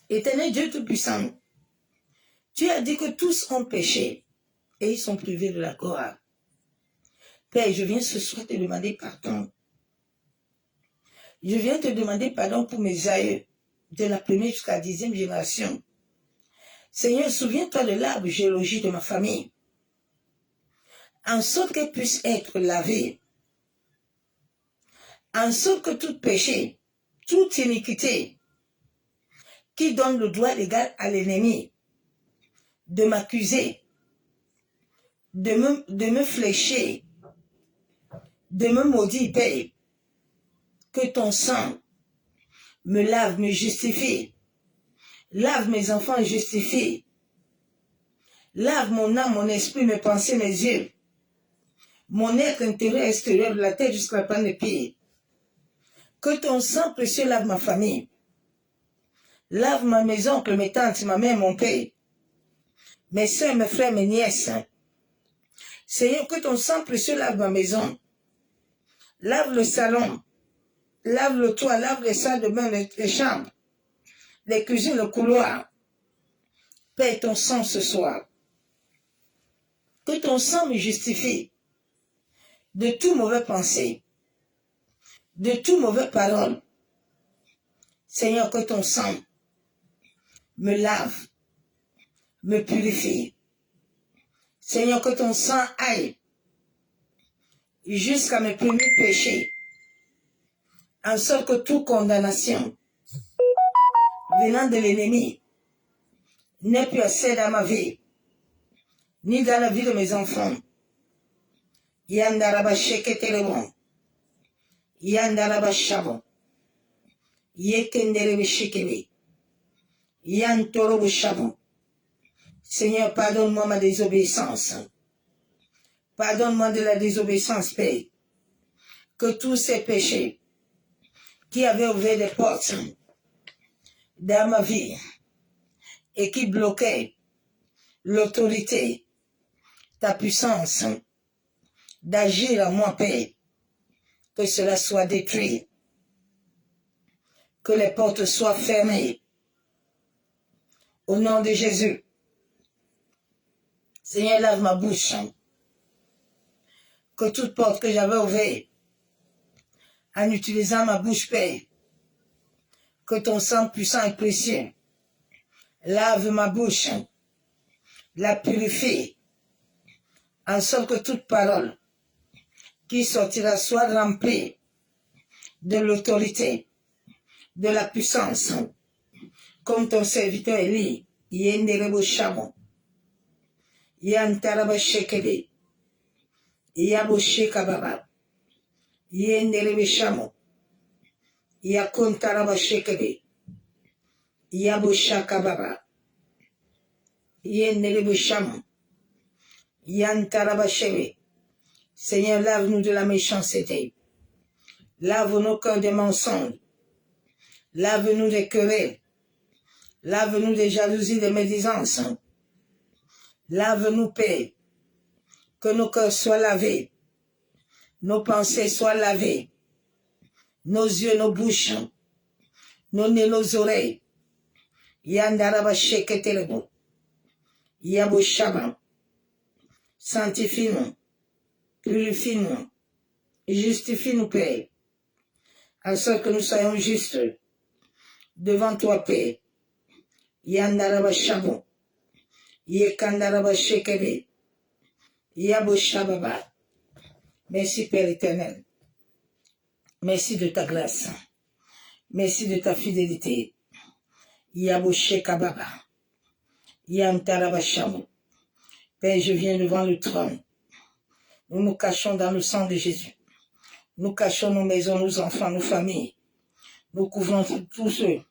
Éternel Dieu Tout-Puissant, tu as dit que tous ont péché et ils sont privés de la gloire. Père, je viens ce soir te demander pardon. Je viens te demander pardon pour mes aïeux, de la première jusqu'à la 10e génération. Seigneur, souviens-toi de l'arbre géologique de ma famille, en sorte qu'elle puisse être lavée, en sorte que tout péché, toute iniquité, qui donne le droit légal à l'ennemi de m'accuser, de me flécher, de me maudire, Père, que ton sang me lave, me justifie, lave mes enfants et justifie, lave mon âme, mon esprit, mes pensées, mes yeux, mon être intérieur et extérieur, de la tête jusqu'à la pointe des pieds. Que ton sang précieux lave ma famille, lave ma maison, mes tantes, ma mère, mon père, mes soeurs, mes frères, mes nièces. Seigneur, que ton sang précieux lave ma maison, lave le salon, lave le toit, lave les salles de bain, les chambres, les cuisines, le couloir. Père, ton sang ce soir. Que ton sang me justifie de tout mauvais pensée, de tout mauvais parole. Seigneur, que ton sang me lave, me purifie. Seigneur, que ton sang aille jusqu'à mes premiers péchés, en sorte que toute condamnation venant de l'ennemi n'ait plus accès dans ma vie, ni dans la vie de mes enfants. Yandaraba sheketelebon, yandaraba shabon, yekenderebe shekebe, yantorobo shabon. Seigneur, pardonne-moi ma désobéissance. Pardonne-moi de la désobéissance, Père. Que tous ces péchés qui avaient ouvert des portes dans ma vie et qui bloquaient l'autorité, ta puissance d'agir en moi, Père, que cela soit détruit, que les portes soient fermées. Au nom de Jésus, Seigneur, lave ma bouche, que toute porte que j'avais ouverte, en utilisant ma bouche, Père, que ton sang puissant et précieux lave ma bouche, la purifie, en sorte que toute parole qui sortira soit remplie de l'autorité, de la puissance, comme ton serviteur Élie, Yenderebo Shabon, Yantaraba Shekebe, Yabo Shekababa, Yenderebe Shamon, Yakontaraba Shekebe, Yabo Shakababa, Yenderebe Shamon, Yantaraba Shebe. Seigneur, lave-nous de la méchanceté, lave nos cœurs des mensonges, lave-nous des querelles, lave-nous des jalousies, des médisances, lave-nous, Père, que nos cœurs soient lavés, nos pensées soient lavées, nos yeux, nos bouches, nos nez, nos oreilles. Yandaraba sheketelebo, Yabo Shaban, sanctifie-nous, purifie-nous, justifie-nous, Père, en sorte que nous soyons justes devant toi, Père. Yandaraba Shabon, Yekandaraba Shekebe, Yabo Shababa, Merci Père éternel. Merci de ta grâce. Merci de ta fidélité. Yaboshe Kababa. Yantarabashamu. Père, je viens devant le trône. Nous nous cachons dans le sang de Jésus. Nous cachons nos maisons, nos enfants, nos familles. Nous couvrons tous ceux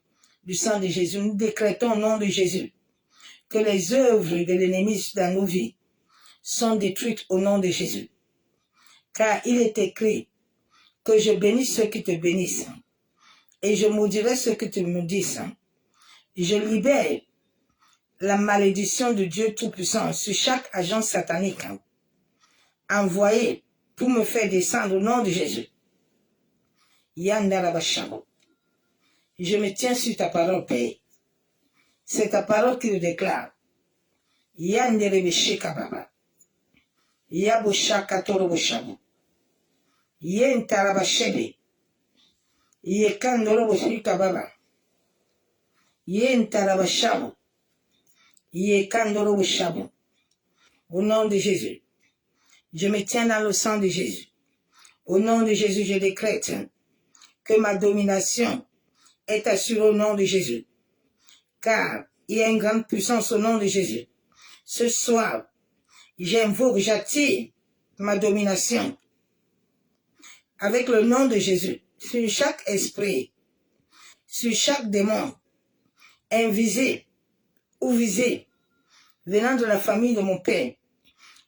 du sang de Jésus. Nous décrétons au nom de Jésus que les œuvres de l'ennemi dans nos vies sont détruites au nom de Jésus. Car il est écrit que je bénisse ceux qui te bénissent et je maudirai ceux qui te maudissent. Je libère la malédiction de Dieu Tout-Puissant sur chaque agent satanique envoyé pour me faire descendre au nom de Jésus. Yandarabashabo. Je me tiens sur ta parole, Père. C'est ta parole qui le déclare. Yanderebeshekababa. Yaboshakatoroboshabu. Yentarabashebe. Yekandoroboshikababa. Yentarabashabu. Yekandoroboshabu. Au nom de Jésus. Je me tiens dans le sang de Jésus. Au nom de Jésus, je décrète que ma domination est assurée au nom de Jésus. Car il y a une grande puissance au nom de Jésus. Ce soir, j'invoque, j'attire ma domination avec le nom de Jésus sur chaque esprit, sur chaque démon, invisible ou visé, venant de la famille de mon père,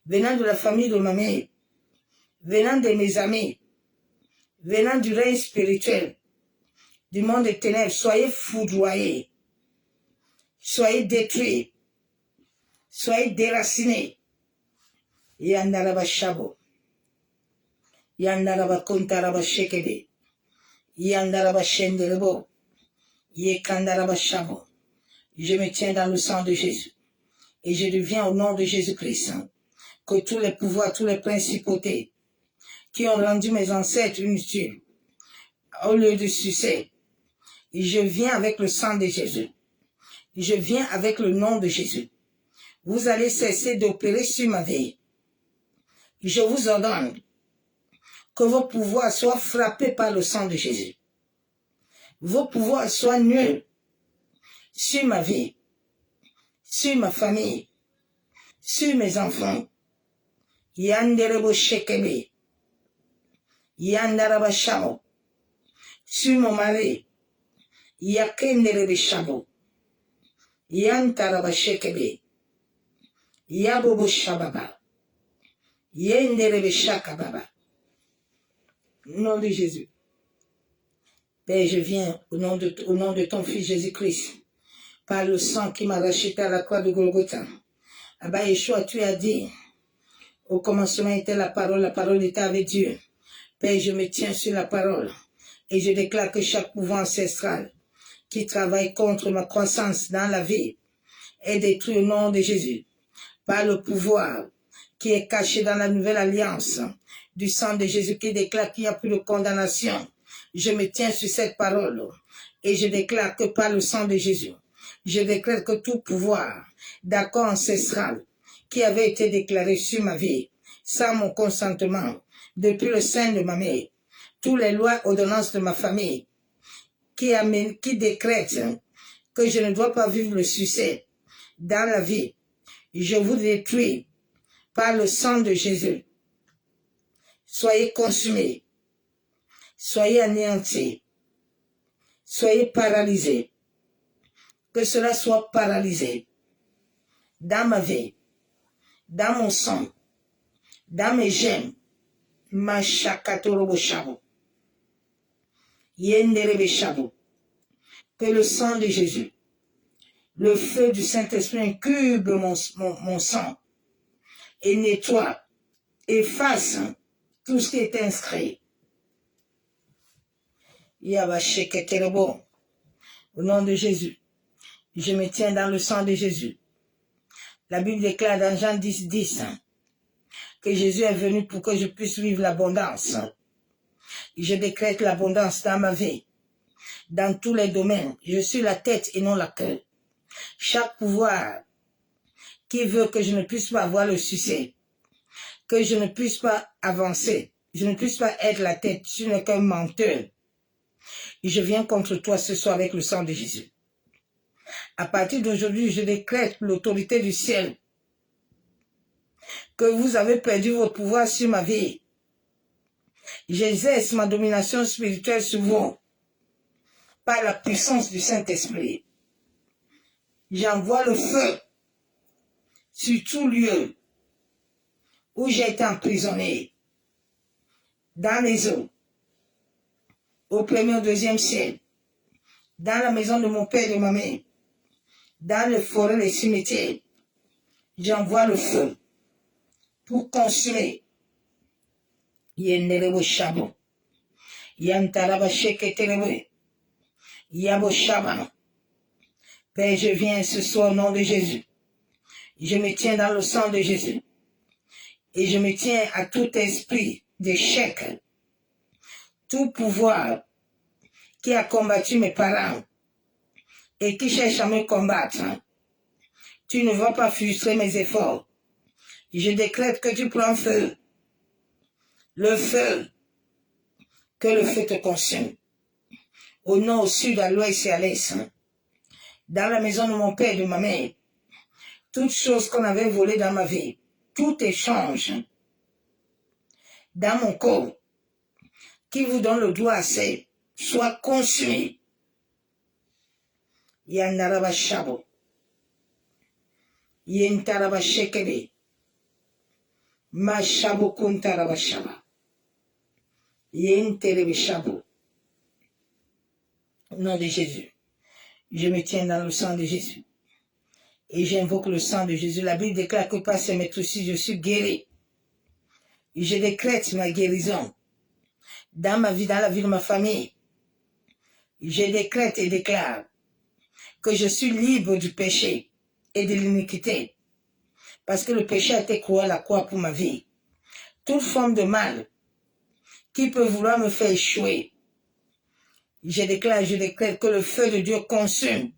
venant de la famille de ma mère, venant de mes amis, venant du règne spirituel, du monde des ténèbres, soyez foudroyés, soyez détruits, soyez déracinés. Yandarabashabo, Yandarabakontarabashekebe, Yandarabashenderebo, Yekandarabashabo. Je me tiens dans le sang de Jésus et je deviens au nom de Jésus-Christ que tous les pouvoirs, tous les principautés qui ont rendu mes ancêtres inutiles au lieu de succès, je viens avec le sang de Jésus. Je viens avec le nom de Jésus. Vous allez cesser d'opérer sur ma vie. Je vous ordonne que vos pouvoirs soient frappés par le sang de Jésus. Vos pouvoirs soient nuls sur ma vie, sur ma famille, sur mes enfants. Yanderebo Shekebe, Yandarabashao, sur mon mari, Yakenderebe Shabo, Yantarabashekebe, Yabobo Shababa, Yenderebe Shakababa. Nom de Jésus. Père, je viens au nom de ton Fils Jésus-Christ, par le sang qui m'a racheté à la croix de Golgotha. Abba Yeshua, tu as dit, au commencement était la parole était avec Dieu. Père, je me tiens sur la parole et je déclare que chaque pouvoir ancestral qui travaille contre ma croissance dans la vie est détruit au nom de Jésus. Par le pouvoir qui est caché dans la nouvelle alliance du sang de Jésus qui déclare qu'il n'y a plus de condamnation. Je me tiens sur cette parole et je déclare que par le sang de Jésus, je déclare que tout pouvoir d'accord ancestral qui avait été déclaré sur ma vie, sans mon consentement, depuis le sein de ma mère, toutes les lois ordonnances de ma famille, qui décrètent que je ne dois pas vivre le succès dans la vie, je vous détruis par le sang de Jésus. Soyez consumés, soyez anéantis, soyez paralysés, que cela soit paralysé dans ma vie, dans mon sang, dans mes gemmes, Mashakatoroboshabu, Yenderebeshabu, que le sang de Jésus, le feu du Saint-Esprit incube mon sang et nettoie, efface tout ce qui est inscrit. Yabasheketerebo, au nom de Jésus, je me tiens dans le sang de Jésus. La Bible déclare dans Jean 10, que Jésus est venu pour que je puisse vivre l'abondance. Je décrète l'abondance dans ma vie, dans tous les domaines. Je suis la tête et non la queue. Chaque pouvoir qui veut que je ne puisse pas avoir le succès, que je ne puisse pas avancer, je ne puisse pas être la tête, tu n'es qu'un menteur. Et je viens contre toi ce soir avec le sang de Jésus. À partir d'aujourd'hui, je décrète l'autorité du ciel que vous avez perdu votre pouvoir sur ma vie. J'exerce ma domination spirituelle sur vous par la puissance du Saint-Esprit. J'envoie le feu sur tout lieu où j'ai été emprisonné, dans les eaux, au premier, au deuxième ciel, dans la maison de mon père et de ma mère, dans les forêts, les cimetières. J'envoie le feu pour consumer. Yenderebo shabo, yantaraba sheketerebo, yabo shaba. Père, je viens ce soir au nom de Jésus. Je me tiens dans le sang de Jésus. Et je me tiens à tout esprit d'échec, tout pouvoir qui a combattu mes parents et qui cherche à me combattre. Tu ne vas pas frustrer mes efforts. Je décrète que tu prends feu. Le feu, que le feu te consume. Au nord, au sud, à l'ouest et à l'est. Dans la maison de mon père et de ma mère, toutes choses qu'on avait volées dans ma vie, tout échange dans mon corps qui vous donne le droit à c'est, soit consumé. Yandaraba shabo. Yentaraba shekebe. Ma shabo kuntaraba shaba. Yenterebe shabo. Au nom de Jésus, je me tiens dans le sang de Jésus. Et j'invoque le sang de Jésus. La Bible déclare que par ses méthodes-ci, je suis guéri. Et je décrète ma guérison dans ma vie, dans la vie de ma famille. Je décrète et déclare que je suis libre du péché et de l'iniquité. Parce que le péché a été cloué à la croix pour ma vie. Toute forme de mal qui peut vouloir me faire échouer. Je décrète que le feu de Dieu consume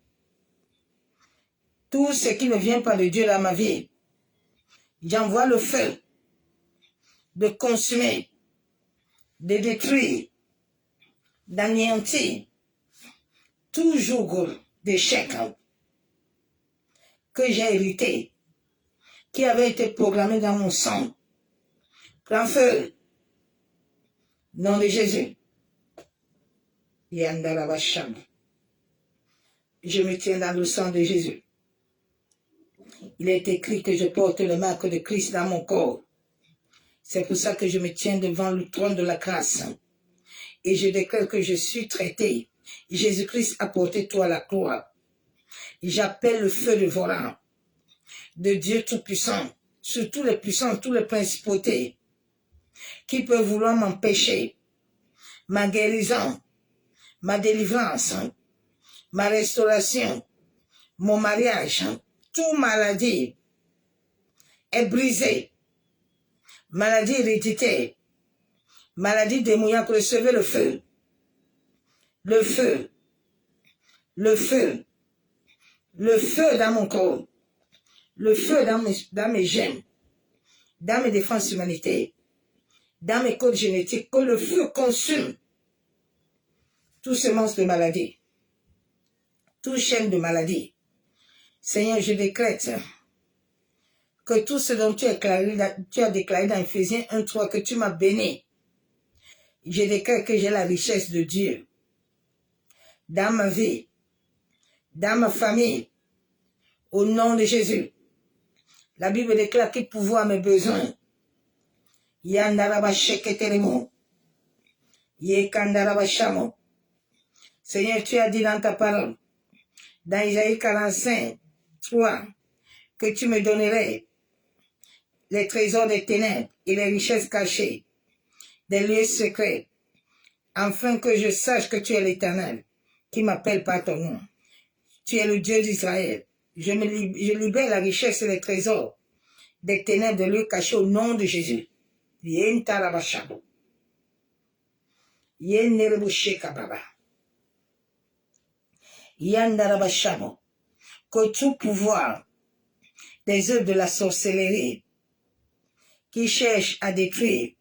tout ce qui ne vient pas de Dieu dans ma vie. J'envoie le feu de consumer, de détruire, d'anéantir tout joug d'échec que j'ai hérité, qui avait été programmé dans mon sang. Prends feu, nom de Jésus. Je me tiens dans le sang de Jésus. Il est écrit que je porte le marque de Christ dans mon corps. C'est pour ça que je me tiens devant le trône de la grâce. Et je déclare que je suis traité. Jésus-Christ a porté toi à la croix. J'appelle le feu dévorant de Dieu Tout-Puissant sur tous les puissants, tous les principautés qui peuvent vouloir m'empêcher ma guérison, ma délivrance, ma restauration, mon mariage, toute maladie est brisée. Maladie héréditaire, maladie démoniaque, recevez le feu. Le feu, le feu, le feu dans mon corps, le feu dans mes gènes, dans mes défenses humanitaires, dans mes codes génétiques, que le feu consume tout semence de maladie, tout chaîne de maladie. Seigneur, je décrète que tout ce dont tu as déclaré dans Ephésiens 1:3, que tu m'as béni. Je déclare que j'ai la richesse de Dieu dans ma vie, dans ma famille, au nom de Jésus. La Bible déclare qu'il pourvoit à mes besoins. Yandaraba sheketeremo, yekandaraba shamo. Seigneur, tu as dit dans ta parole, dans Isaïe 45:3, que tu me donnerais les trésors des ténèbres et les richesses cachées des lieux secrets, afin que je sache que tu es l'Éternel, qui m'appelle par ton nom. Tu es le Dieu d'Israël. Je libère la richesse et les trésors des ténèbres des lieux cachés au nom de Jésus. Yentarabashabo. Yennerebushekababa. Yandarabashabo. Que tout pouvoir des œuvres de la sorcellerie qui cherchent à détruire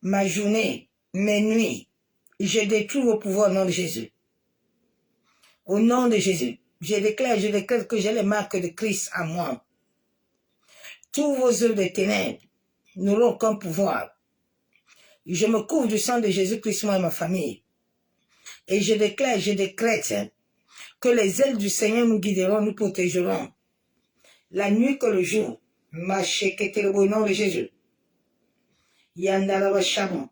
ma journée, mes nuits. Je détruis vos pouvoirs au nom de Jésus. Au nom de Jésus, je déclare que j'ai les marques de Christ en moi. Tous vos œuvres de ténèbres n'auront aucun pouvoir. Je me couvre du sang de Jésus-Christ, moi et ma famille. Et je déclare, je décrète que les ailes du Seigneur nous guideront, nous protégeront. La nuit que le jour, ma au nom de Jésus. Yandaraba Shabon.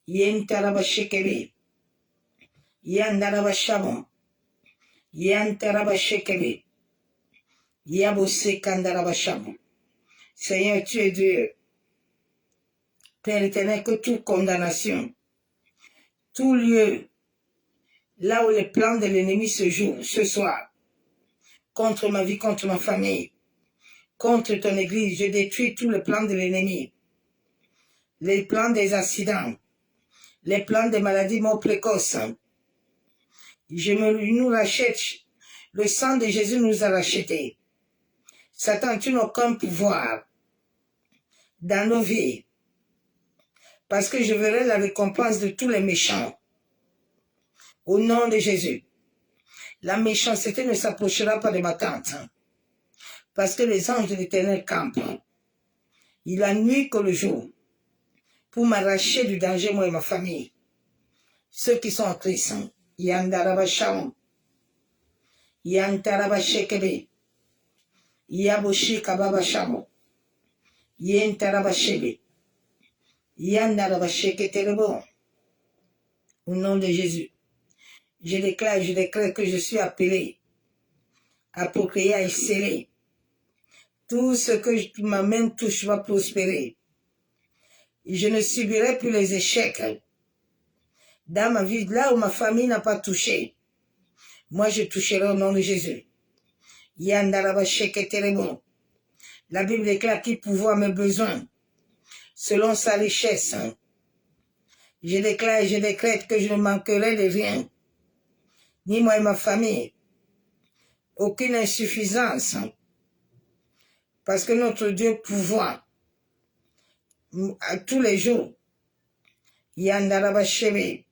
Yentaraba Shekebe. Yandaraba Shabon. Yantaraba Shekebe. Yabose Kandaraba Shabon. Seigneur, tu es Dieu. Père éternel, que toute condamnation, tout lieu, là où les plans de l'ennemi se jouent, ce soir, contre ma vie, contre ma famille, contre ton église, je détruis tous les plans de l'ennemi, les plans des accidents, les plans des maladies morts précoces. Nous rachète, le sang de Jésus nous a rachetés. Satan, tu n'as aucun pouvoir dans nos vies, parce que je verrai la récompense de tous les méchants. Au nom de Jésus, la méchanceté ne s'approchera pas de ma tente, parce que les anges de l'Éternel campent. Il a nuit que le jour, pour m'arracher du danger, moi et ma famille. Ceux qui sont en Christ, Yandaraba Shaon, Yantaraba Shekebe, Yaboshi Kababa Shamo, Yentaraba Shebe, Yandaraba Sheketerebo. Au nom de Jésus, je déclare que je suis appelé à procréer, à exceller. Tout ce que ma main touche va prospérer. Je ne subirai plus les échecs dans ma vie, là où ma famille n'a pas touché. Moi, je toucherai au nom de Jésus. Yandaraba Sheketerebo. La Bible déclare qu'il pourvoit mes besoins selon sa richesse. Je déclare et je décrète que je ne manquerai de rien, ni moi et ma famille, aucune insuffisance, parce que notre Dieu pourvoit à tous les jours. Yandaraba Shebe,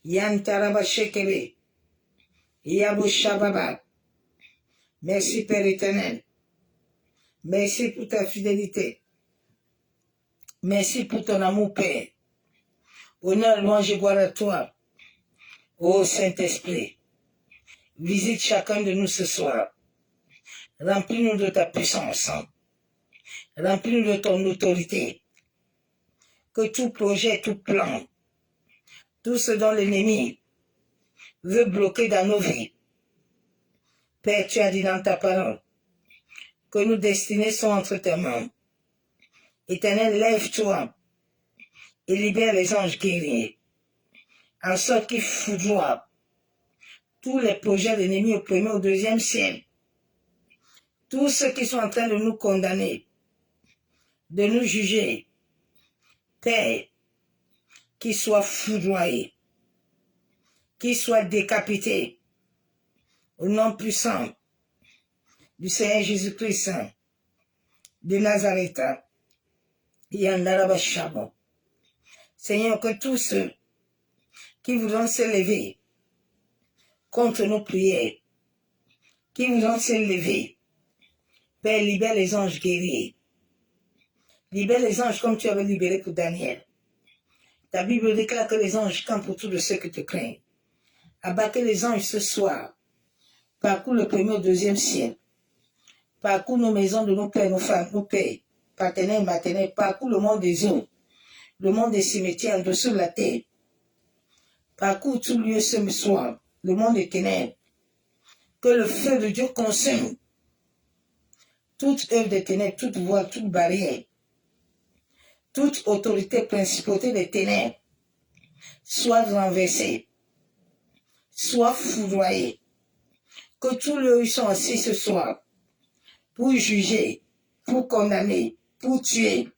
Yantaraba Shekebe, Yabushababa. Merci Père éternel. Merci pour ta fidélité. Merci pour ton amour, Père. Honneur, louange et gloire à toi. Ô Saint-Esprit, visite chacun de nous ce soir. Remplis-nous de ta puissance. Remplis-nous de ton autorité. Que tout projet, tout plan, tout ce dont l'ennemi veut bloquer dans nos vies. Père, tu as dit dans ta parole que nos destinées sont entre tes mains. Éternel, lève-toi et libère les anges guerriers, en sorte qu'ils foudroient tous les projets de l'ennemi au premier, au deuxième ciel. Tous ceux qui sont en train de nous condamner, de nous juger, Père, qu'ils soient foudroyés, qu'ils soient décapités, au nom puissant du Seigneur Jésus-Christ de Nazareth. Yandaraba Shabon. Seigneur, que tous ceux qui voudront s'élever contre nos prières, qui voudront s'élever, Père, libère les anges guerriers. Libère les anges comme tu avais libéré pour Daniel. Ta Bible déclare que les anges campent autour de ceux qui te craignent. Abattez les anges ce soir. Parcours le premier au deuxième ciel. Parcours nos maisons de nos pères, nos femmes, nos pères, partenaires, maternels. Parcours le monde des eaux, le monde des cimetières, en dessous de la terre. Parcours tout lieu ce soir, le monde des ténèbres. Que le feu de Dieu consume toute œuvre des ténèbres, toute voie, toute barrière, toute autorité, principauté des ténèbres, soit renversée, soit foudroyée. Que tous les qui sont assis ce soir pour juger, pour condamner, pour tuer,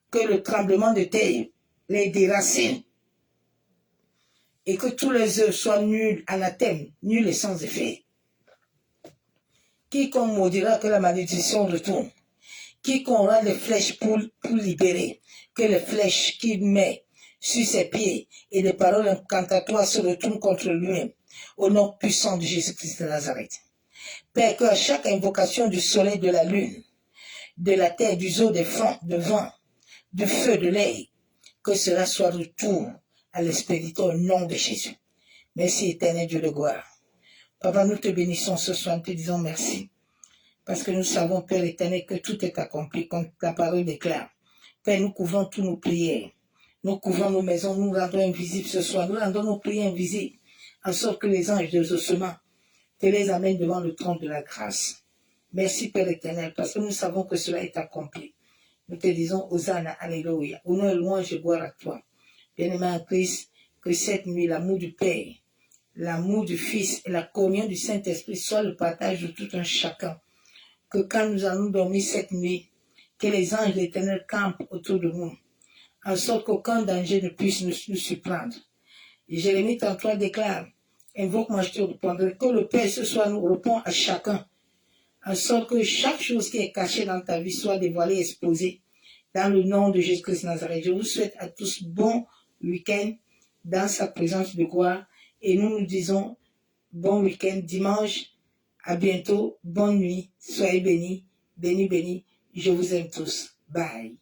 que le tremblement de terre les déracine et que tous les œuvres soient nuls, anathèmes, nuls et sans effet. Quiconque maudira que la malédiction retourne, Quiconque aura les flèches pour libérer, que les flèches qu'il met sur ses pieds et les paroles incantatoires se retournent contre lui-même, au nom puissant de Jésus-Christ de Nazareth. Père, que à chaque invocation du soleil, de la lune, de la terre, du zoo, des vents, de vent, du feu, de l'air, que cela soit retour à l'esprit au nom de Jésus. Merci éternel Dieu de gloire. Papa, nous te bénissons ce soir, nous te disons merci. Parce que nous savons, Père éternel, que tout est accompli, comme ta parole déclare. Père, nous couvrons tous nos prières. Nous couvrons nos maisons, nous rendons invisibles ce soir. Nous rendons nos prières invisibles, en sorte que les anges des ossements te les amènent devant le trône de la grâce. Merci, Père éternel, parce que nous savons que cela est accompli. Nous te disons, Hosanna, Alléluia. Honneur et louange et gloire à toi. Bien-aimé en Christ, que cette nuit, l'amour du Père, l'amour du Fils et la communion du Saint-Esprit soient le partage de tout un chacun. Que quand nous allons dormir cette nuit, que les anges de l'Éternel campent autour de nous, en sorte qu'aucun danger ne puisse nous surprendre. Et Jérémie 33 déclare, invoque-moi, je te répondrai, que le Père ce soir nous répond à chacun, en sorte que chaque chose qui est cachée dans ta vie soit dévoilée, exposée, dans le nom de Jésus-Christ de Nazareth. Je vous souhaite à tous bon week-end dans sa présence de gloire, et nous nous disons bon week-end dimanche. À bientôt, bonne nuit, soyez bénis, bénis, bénis, je vous aime tous. Bye.